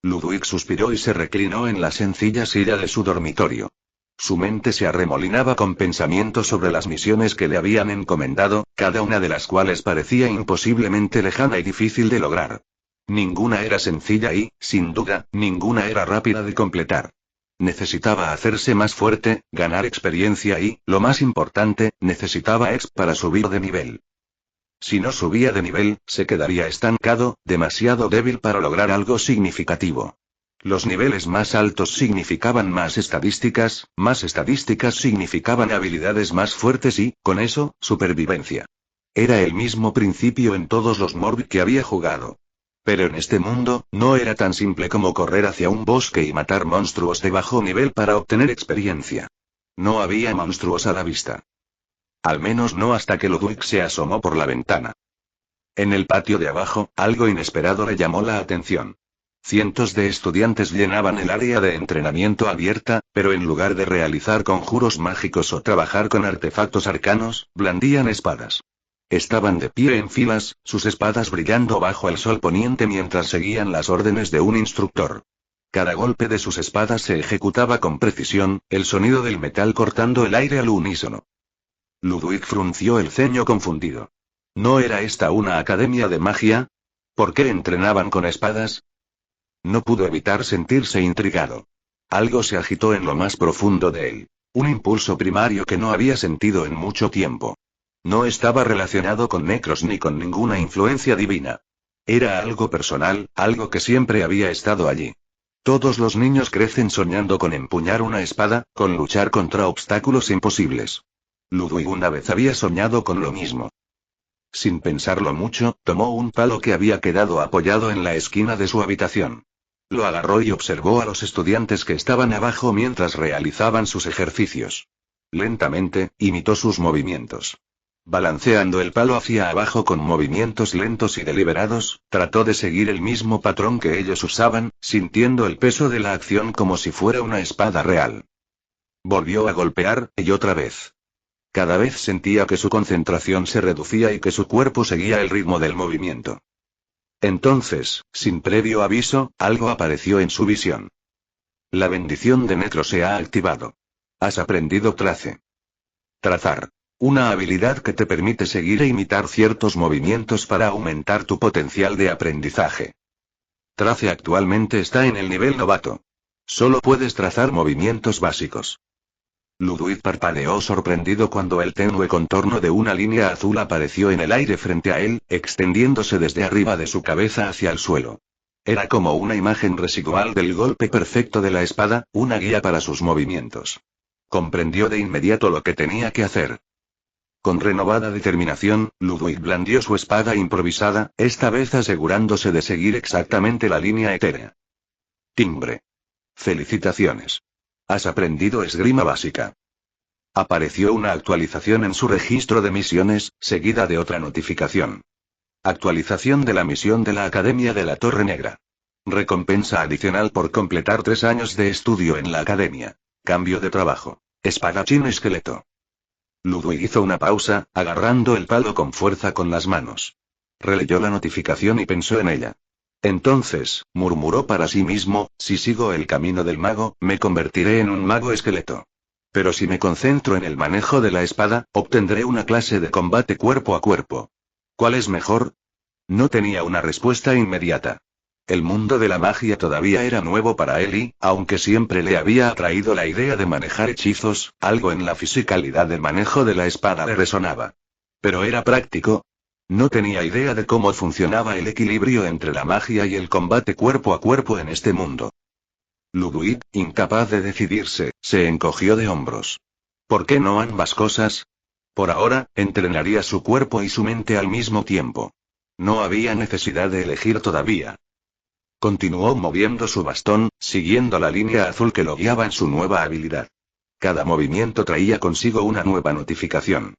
Speaker 1: Ludwig suspiró y se reclinó en la sencilla silla de su dormitorio. Su mente se arremolinaba con pensamientos sobre las misiones que le habían encomendado, cada una de las cuales parecía imposiblemente lejana y difícil de lograr. Ninguna era sencilla y, sin duda, ninguna era rápida de completar. Necesitaba hacerse más fuerte, ganar experiencia y, lo más importante, necesitaba exp para subir de nivel. Si no subía de nivel, se quedaría estancado, demasiado débil para lograr algo significativo. Los niveles más altos significaban más estadísticas significaban habilidades más fuertes y, con eso, supervivencia. Era el mismo principio en todos los Morbid que había jugado. Pero en este mundo, no era tan simple como correr hacia un bosque y matar monstruos de bajo nivel para obtener experiencia. No había monstruos a la vista. Al menos no hasta que Ludwig se asomó por la ventana. En el patio de abajo, algo inesperado le llamó la atención. Cientos de estudiantes llenaban el área de entrenamiento abierta, pero en lugar de realizar conjuros mágicos o trabajar con artefactos arcanos, blandían espadas. Estaban de pie en filas, sus espadas brillando bajo el sol poniente mientras seguían las órdenes de un instructor. Cada golpe de sus espadas se ejecutaba con precisión, el sonido del metal cortando el aire al unísono. Ludwig frunció el ceño confundido. ¿No era esta una academia de magia? ¿Por qué entrenaban con espadas? No pudo evitar sentirse intrigado. Algo se agitó en lo más profundo de él. Un impulso primario que no había sentido en mucho tiempo. No estaba relacionado con Necros ni con ninguna influencia divina. Era algo personal, algo que siempre había estado allí. Todos los niños crecen soñando con empuñar una espada, con luchar contra obstáculos imposibles. Ludwig una vez había soñado con lo mismo. Sin pensarlo mucho, tomó un palo que había quedado apoyado en la esquina de su habitación. Lo agarró y observó a los estudiantes que estaban abajo mientras realizaban sus ejercicios. Lentamente, imitó sus movimientos. Balanceando el palo hacia abajo con movimientos lentos y deliberados, trató de seguir el mismo patrón que ellos usaban, sintiendo el peso de la acción como si fuera una espada real. Volvió a golpear, y otra vez. Cada vez sentía que su concentración se reducía y que su cuerpo seguía el ritmo del movimiento. Entonces, sin previo aviso, algo apareció en su visión. La bendición de Necro se ha activado. Has aprendido trace. Trazar. Una habilidad que te permite seguir e imitar ciertos movimientos para aumentar tu potencial de aprendizaje. Trace actualmente está en el nivel novato. Solo puedes trazar movimientos básicos. Ludwig parpadeó sorprendido cuando el tenue contorno de una línea azul apareció en el aire frente a él, extendiéndose desde arriba de su cabeza hacia el suelo. Era como una imagen residual del golpe perfecto de la espada, una guía para sus movimientos. Comprendió de inmediato lo que tenía que hacer. Con renovada determinación, Ludwig blandió su espada improvisada, esta vez asegurándose de seguir exactamente la línea etérea. Timbre. Felicitaciones. Has aprendido esgrima básica. Apareció una actualización en su registro de misiones, seguida de otra notificación. Actualización de la misión de la Academia de la Torre Negra. Recompensa adicional por completar 3 años de estudio en la Academia. Cambio de trabajo. Espadachín esqueleto. Ludwig hizo una pausa, agarrando el palo con fuerza con las manos. Releyó la notificación y pensó en ella. Entonces, murmuró para sí mismo, si sigo el camino del mago, me convertiré en un mago esqueleto. Pero si me concentro en el manejo de la espada, obtendré una clase de combate cuerpo a cuerpo. ¿Cuál es mejor? No tenía una respuesta inmediata. El mundo de la magia todavía era nuevo para él y, aunque siempre le había atraído la idea de manejar hechizos, algo en la fisicalidad del manejo de la espada le resonaba. Pero era práctico. No tenía idea de cómo funcionaba el equilibrio entre la magia y el combate cuerpo a cuerpo en este mundo. Ludwig, incapaz de decidirse, se encogió de hombros. ¿Por qué no ambas cosas? Por ahora, entrenaría su cuerpo y su mente al mismo tiempo. No había necesidad de elegir todavía. Continuó moviendo su bastón, siguiendo la línea azul que lo guiaba en su nueva habilidad. Cada movimiento traía consigo una nueva notificación.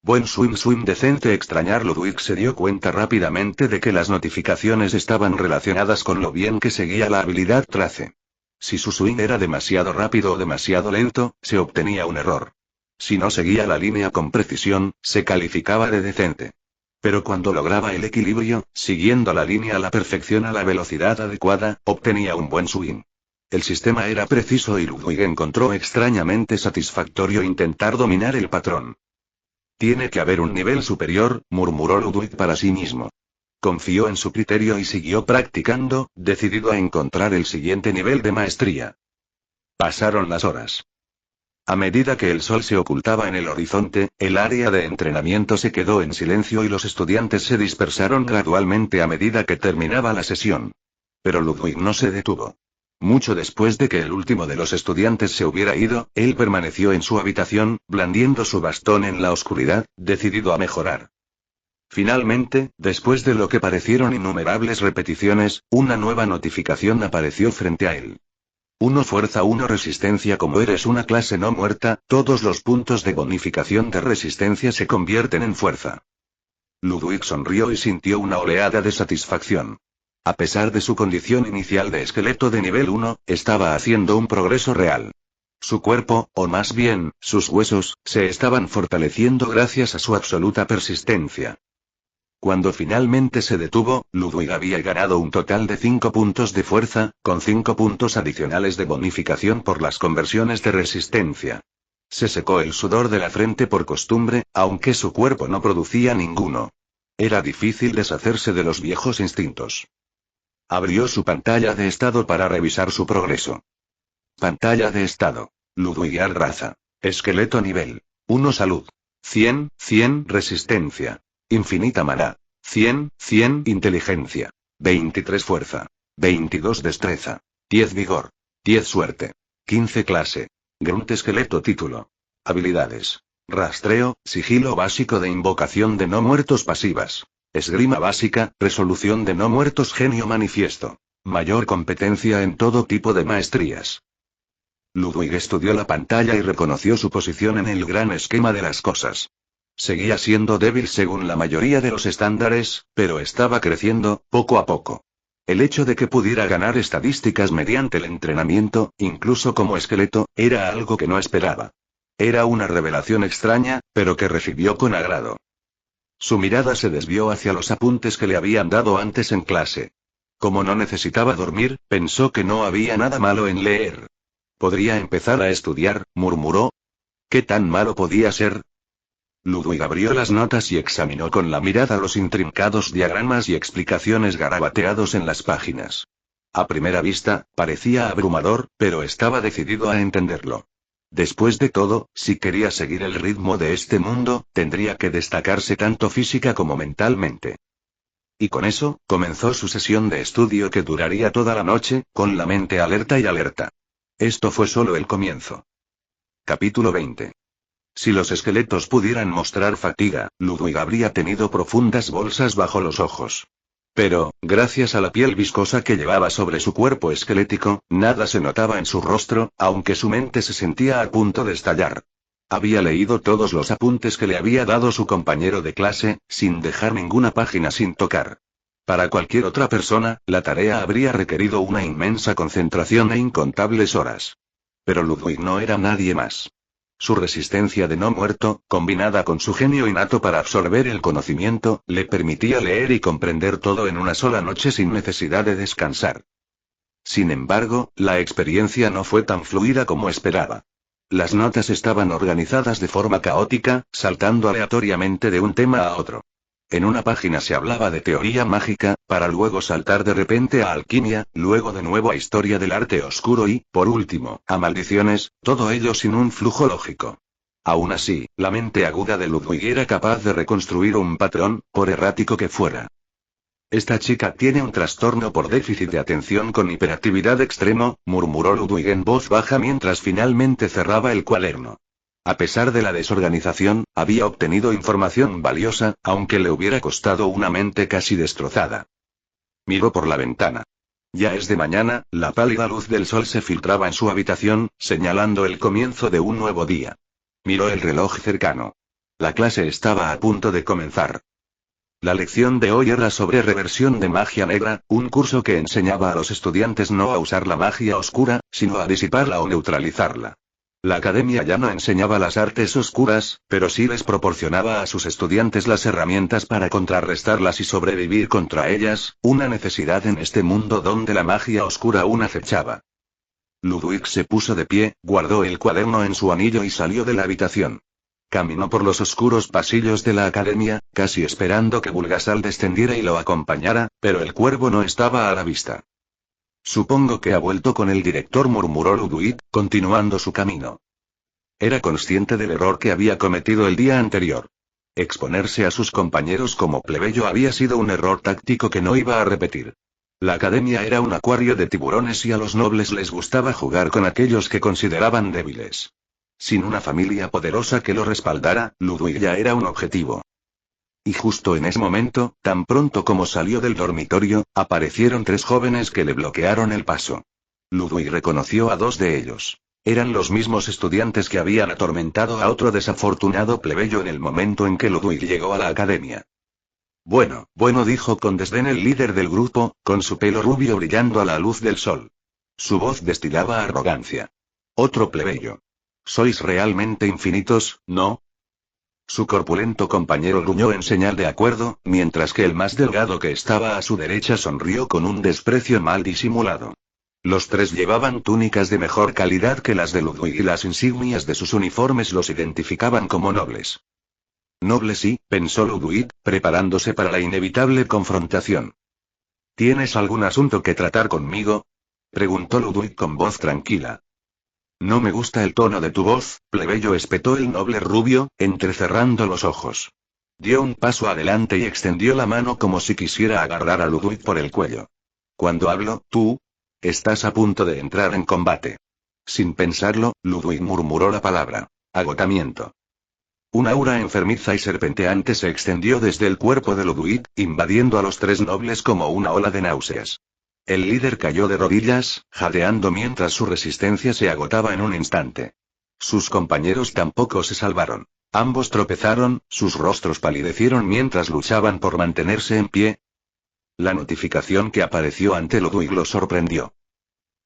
Speaker 1: Buen swing decente. Extrañar. Ludwig se dio cuenta rápidamente de que las notificaciones estaban relacionadas con lo bien que seguía la habilidad trace. Si su swing era demasiado rápido o demasiado lento, se obtenía un error. Si no seguía la línea con precisión, se calificaba de decente. Pero cuando lograba el equilibrio, siguiendo la línea a la perfección a la velocidad adecuada, obtenía un buen swing. El sistema era preciso y Ludwig encontró extrañamente satisfactorio intentar dominar el patrón. Tiene que haber un nivel superior, murmuró Ludwig para sí mismo. Confió en su criterio y siguió practicando, decidido a encontrar el siguiente nivel de maestría. Pasaron las horas. A medida que el sol se ocultaba en el horizonte, el área de entrenamiento se quedó en silencio y los estudiantes se dispersaron gradualmente a medida que terminaba la sesión. Pero Ludwig no se detuvo. Mucho después de que el último de los estudiantes se hubiera ido, él permaneció en su habitación, blandiendo su bastón en la oscuridad, decidido a mejorar. Finalmente, después de lo que parecieron innumerables repeticiones, una nueva notificación apareció frente a él. 1 fuerza 1 resistencia. Como eres una clase no muerta, todos los puntos de bonificación de resistencia se convierten en fuerza. Ludwig sonrió y sintió una oleada de satisfacción. A pesar de su condición inicial de esqueleto de nivel 1, estaba haciendo un progreso real. Su cuerpo, o más bien, sus huesos, se estaban fortaleciendo gracias a su absoluta persistencia. Cuando finalmente se detuvo, Ludwig había ganado un total de 5 puntos de fuerza, con 5 puntos adicionales de bonificación por las conversiones de resistencia. Se secó el sudor de la frente por costumbre, aunque su cuerpo no producía ninguno. Era difícil deshacerse de los viejos instintos. Abrió su pantalla de estado para revisar su progreso. Pantalla de estado. Ludwig raza. Esqueleto nivel 1 salud. 100 resistencia. Infinita maná. 100 inteligencia. 23 fuerza. 22 destreza. 10 vigor. 10 suerte. 15 clase. Grunt esqueleto título. Habilidades. Rastreo, sigilo básico de invocación de no muertos pasivas. Esgrima básica, resolución de no muertos genio manifiesto. Mayor competencia en todo tipo de maestrías. Ludwig estudió la pantalla y reconoció su posición en el gran esquema de las cosas. Seguía siendo débil según la mayoría de los estándares, pero estaba creciendo, poco a poco. El hecho de que pudiera ganar estadísticas mediante el entrenamiento, incluso como esqueleto, era algo que no esperaba. Era una revelación extraña, pero que recibió con agrado. Su mirada se desvió hacia los apuntes que le habían dado antes en clase. Como no necesitaba dormir, pensó que no había nada malo en leer. Podría empezar a estudiar, murmuró. ¿Qué tan malo podía ser? Ludwig abrió las notas y examinó con la mirada los intrincados diagramas y explicaciones garabateados en las páginas. A primera vista, parecía abrumador, pero estaba decidido a entenderlo. Después de todo, si quería seguir el ritmo de este mundo, tendría que destacarse tanto física como mentalmente. Y con eso, comenzó su sesión de estudio que duraría toda la noche, con la mente alerta y alerta. Esto fue solo el comienzo. Capítulo 20. Si los esqueletos pudieran mostrar fatiga, Ludwig habría tenido profundas bolsas bajo los ojos. Pero, gracias a la piel viscosa que llevaba sobre su cuerpo esquelético, nada se notaba en su rostro, aunque su mente se sentía a punto de estallar. Había leído todos los apuntes que le había dado su compañero de clase, sin dejar ninguna página sin tocar. Para cualquier otra persona, la tarea habría requerido una inmensa concentración e incontables horas. Pero Ludwig no era nadie más. Su resistencia de no muerto, combinada con su genio innato para absorber el conocimiento, le permitía leer y comprender todo en una sola noche sin necesidad de descansar. Sin embargo, la experiencia no fue tan fluida como esperaba. Las notas estaban organizadas de forma caótica, saltando aleatoriamente de un tema a otro. En una página se hablaba de teoría mágica, para luego saltar de repente a alquimia, luego de nuevo a historia del arte oscuro y, por último, a maldiciones, todo ello sin un flujo lógico. Aún así, la mente aguda de Ludwig era capaz de reconstruir un patrón, por errático que fuera. Esta chica tiene un trastorno por déficit de atención con hiperactividad extremo, murmuró Ludwig en voz baja mientras finalmente cerraba el cuaderno. A pesar de la desorganización, había obtenido información valiosa, aunque le hubiera costado una mente casi destrozada. Miró por la ventana. Ya es de mañana, la pálida luz del sol se filtraba en su habitación, señalando el comienzo de un nuevo día. Miró el reloj cercano. La clase estaba a punto de comenzar. La lección de hoy era sobre reversión de magia negra, un curso que enseñaba a los estudiantes no a usar la magia oscura, sino a disiparla o neutralizarla. La academia ya no enseñaba las artes oscuras, pero sí les proporcionaba a sus estudiantes las herramientas para contrarrestarlas y sobrevivir contra ellas, una necesidad en este mundo donde la magia oscura aún acechaba. Ludwig se puso de pie, guardó el cuaderno en su anillo y salió de la habitación. Caminó por los oscuros pasillos de la academia, casi esperando que Bulgasal descendiera y lo acompañara, pero el cuervo no estaba a la vista. Supongo que ha vuelto con el director, murmuró Ludwig, continuando su camino. Era consciente del error que había cometido el día anterior. Exponerse a sus compañeros como plebeyo había sido un error táctico que no iba a repetir. La academia era un acuario de tiburones y a los nobles les gustaba jugar con aquellos que consideraban débiles. Sin una familia poderosa que lo respaldara, Ludwig ya era un objetivo. Y justo en ese momento, tan pronto como salió del dormitorio, aparecieron tres jóvenes que le bloquearon el paso. Ludwig reconoció a dos de ellos. Eran los mismos estudiantes que habían atormentado a otro desafortunado plebeyo en el momento en que Ludwig llegó a la academia. Bueno, dijo con desdén el líder del grupo, con su pelo rubio brillando a la luz del sol. Su voz destilaba arrogancia. Otro plebeyo. Sois realmente infinitos, ¿no? Su corpulento compañero gruñó en señal de acuerdo, mientras que el más delgado que estaba a su derecha sonrió con un desprecio mal disimulado. Los tres llevaban túnicas de mejor calidad que las de Ludwig y las insignias de sus uniformes los identificaban como nobles. Noble sí, pensó Ludwig, preparándose para la inevitable confrontación. ¿Tienes algún asunto que tratar conmigo?, preguntó Ludwig con voz tranquila. No me gusta el tono de tu voz, plebeyo, espetó el noble rubio, entrecerrando los ojos. Dio un paso adelante y extendió la mano como si quisiera agarrar a Ludwig por el cuello. Cuando hablo, tú estás a punto de entrar en combate. Sin pensarlo, Ludwig murmuró la palabra. Agotamiento. Un aura enfermiza y serpenteante se extendió desde el cuerpo de Ludwig, invadiendo a los tres nobles como una ola de náuseas. El líder cayó de rodillas, jadeando mientras su resistencia se agotaba en un instante. Sus compañeros tampoco se salvaron. Ambos tropezaron, sus rostros palidecieron mientras luchaban por mantenerse en pie. La notificación que apareció ante Ludwig lo sorprendió.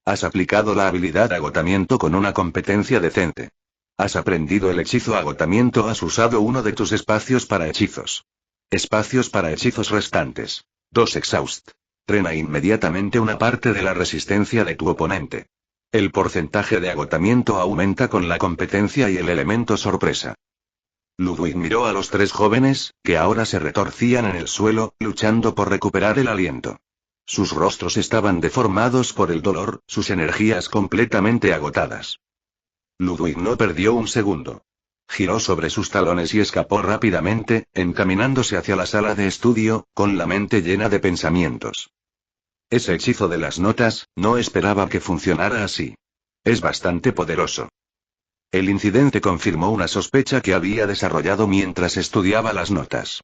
Speaker 1: Has aplicado la habilidad agotamiento con una competencia decente. Has aprendido el hechizo agotamiento. Has usado uno de tus espacios para hechizos. Espacios para hechizos restantes. 2 exhaust. Drena inmediatamente una parte de la resistencia de tu oponente. El porcentaje de agotamiento aumenta con la competencia y el elemento sorpresa. Ludwig miró a los tres jóvenes, que ahora se retorcían en el suelo, luchando por recuperar el aliento. Sus rostros estaban deformados por el dolor, sus energías completamente agotadas. Ludwig no perdió un segundo. Giró sobre sus talones y escapó rápidamente, encaminándose hacia la sala de estudio, con la mente llena de pensamientos. Ese hechizo de las notas, no esperaba que funcionara así. Es bastante poderoso. El incidente confirmó una sospecha que había desarrollado mientras estudiaba las notas.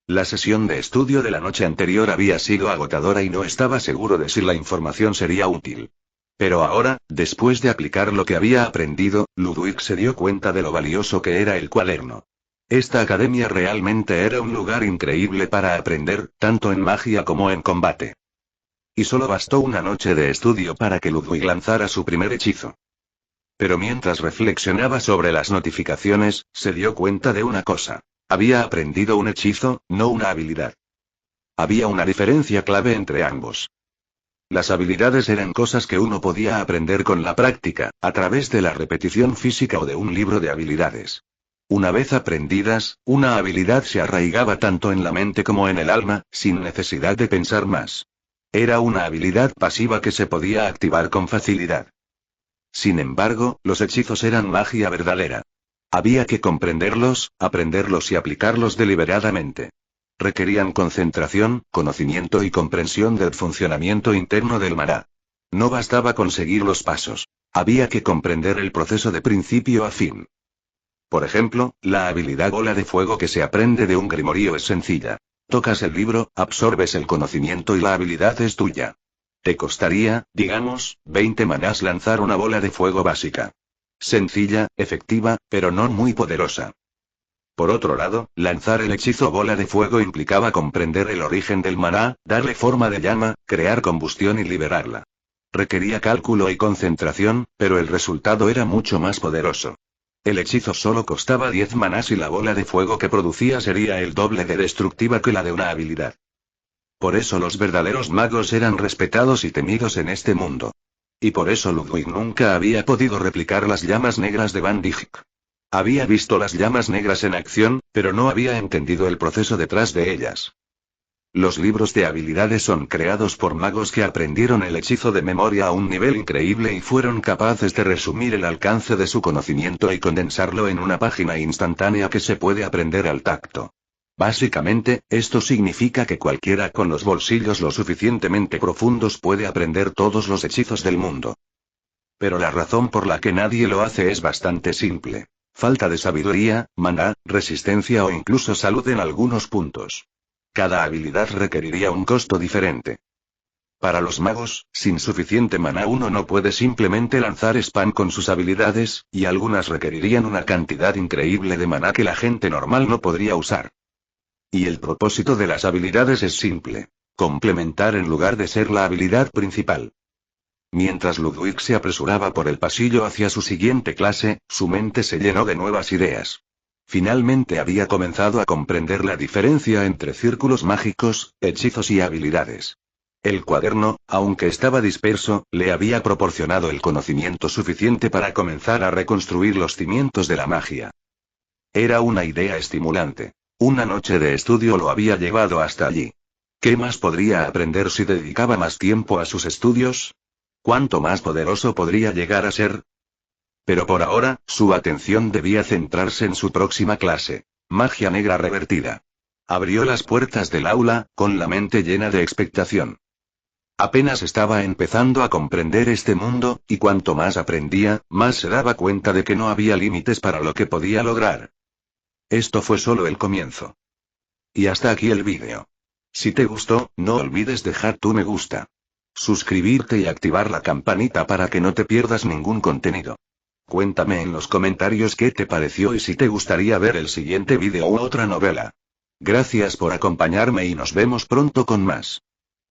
Speaker 1: La sesión de estudio de la noche anterior había sido agotadora y no estaba seguro de si la información sería útil. Pero ahora, después de aplicar lo que había aprendido, Ludwig se dio cuenta de lo valioso que era el cuaderno. Esta academia realmente era un lugar increíble para aprender, tanto en magia como en combate. Y solo bastó una noche de estudio para que Ludwig lanzara su primer hechizo. Pero mientras reflexionaba sobre las notificaciones, se dio cuenta de una cosa. Había aprendido un hechizo, no una habilidad. Había una diferencia clave entre ambos. Las habilidades eran cosas que uno podía aprender con la práctica, a través de la repetición física o de un libro de habilidades. Una vez aprendidas, una habilidad se arraigaba tanto en la mente como en el alma, sin necesidad de pensar más. Era una habilidad pasiva que se podía activar con facilidad. Sin embargo, los hechizos eran magia verdadera. Había que comprenderlos, aprenderlos y aplicarlos deliberadamente. Requerían concentración, conocimiento y comprensión del funcionamiento interno del maná. No bastaba conseguir los pasos. Había que comprender el proceso de principio a fin. Por ejemplo, la habilidad bola de fuego que se aprende de un grimorío es sencilla. Tocas el libro, absorbes el conocimiento y la habilidad es tuya. Te costaría, digamos, 20 manás lanzar una bola de fuego básica. Sencilla, efectiva, pero no muy poderosa. Por otro lado, lanzar el hechizo bola de fuego implicaba comprender el origen del maná, darle forma de llama, crear combustión y liberarla. Requería cálculo y concentración, pero el resultado era mucho más poderoso. El hechizo solo costaba 10 manás y la bola de fuego que producía sería el doble de destructiva que la de una habilidad. Por eso los verdaderos magos eran respetados y temidos en este mundo. Y por eso Ludwig nunca había podido replicar las llamas negras de Van Dijk. Había visto las llamas negras en acción, pero no había entendido el proceso detrás de ellas. Los libros de habilidades son creados por magos que aprendieron el hechizo de memoria a un nivel increíble y fueron capaces de resumir el alcance de su conocimiento y condensarlo en una página instantánea que se puede aprender al tacto. Básicamente, esto significa que cualquiera con los bolsillos lo suficientemente profundos puede aprender todos los hechizos del mundo. Pero la razón por la que nadie lo hace es bastante simple. Falta de sabiduría, maná, resistencia o incluso salud en algunos puntos. Cada habilidad requeriría un costo diferente. Para los magos, sin suficiente maná uno no puede simplemente lanzar spam con sus habilidades, y algunas requerirían una cantidad increíble de maná que la gente normal no podría usar. Y el propósito de las habilidades es simple. Complementar en lugar de ser la habilidad principal. Mientras Ludwig se apresuraba por el pasillo hacia su siguiente clase, su mente se llenó de nuevas ideas. Finalmente había comenzado a comprender la diferencia entre círculos mágicos, hechizos y habilidades. El cuaderno, aunque estaba disperso, le había proporcionado el conocimiento suficiente para comenzar a reconstruir los cimientos de la magia. Era una idea estimulante. Una noche de estudio lo había llevado hasta allí. ¿Qué más podría aprender si dedicaba más tiempo a sus estudios? ¿Cuánto más poderoso podría llegar a ser? Pero por ahora, su atención debía centrarse en su próxima clase. Magia negra revertida. Abrió las puertas del aula, con la mente llena de expectación. Apenas estaba empezando a comprender este mundo, y cuanto más aprendía, más se daba cuenta de que no había límites para lo que podía lograr. Esto fue solo el comienzo. Y hasta aquí el vídeo. Si te gustó, no olvides dejar tu me gusta. Suscribirte y activar la campanita para que no te pierdas ningún contenido. Cuéntame en los comentarios qué te pareció y si te gustaría ver el siguiente vídeo u otra novela. Gracias por acompañarme y nos vemos pronto con más.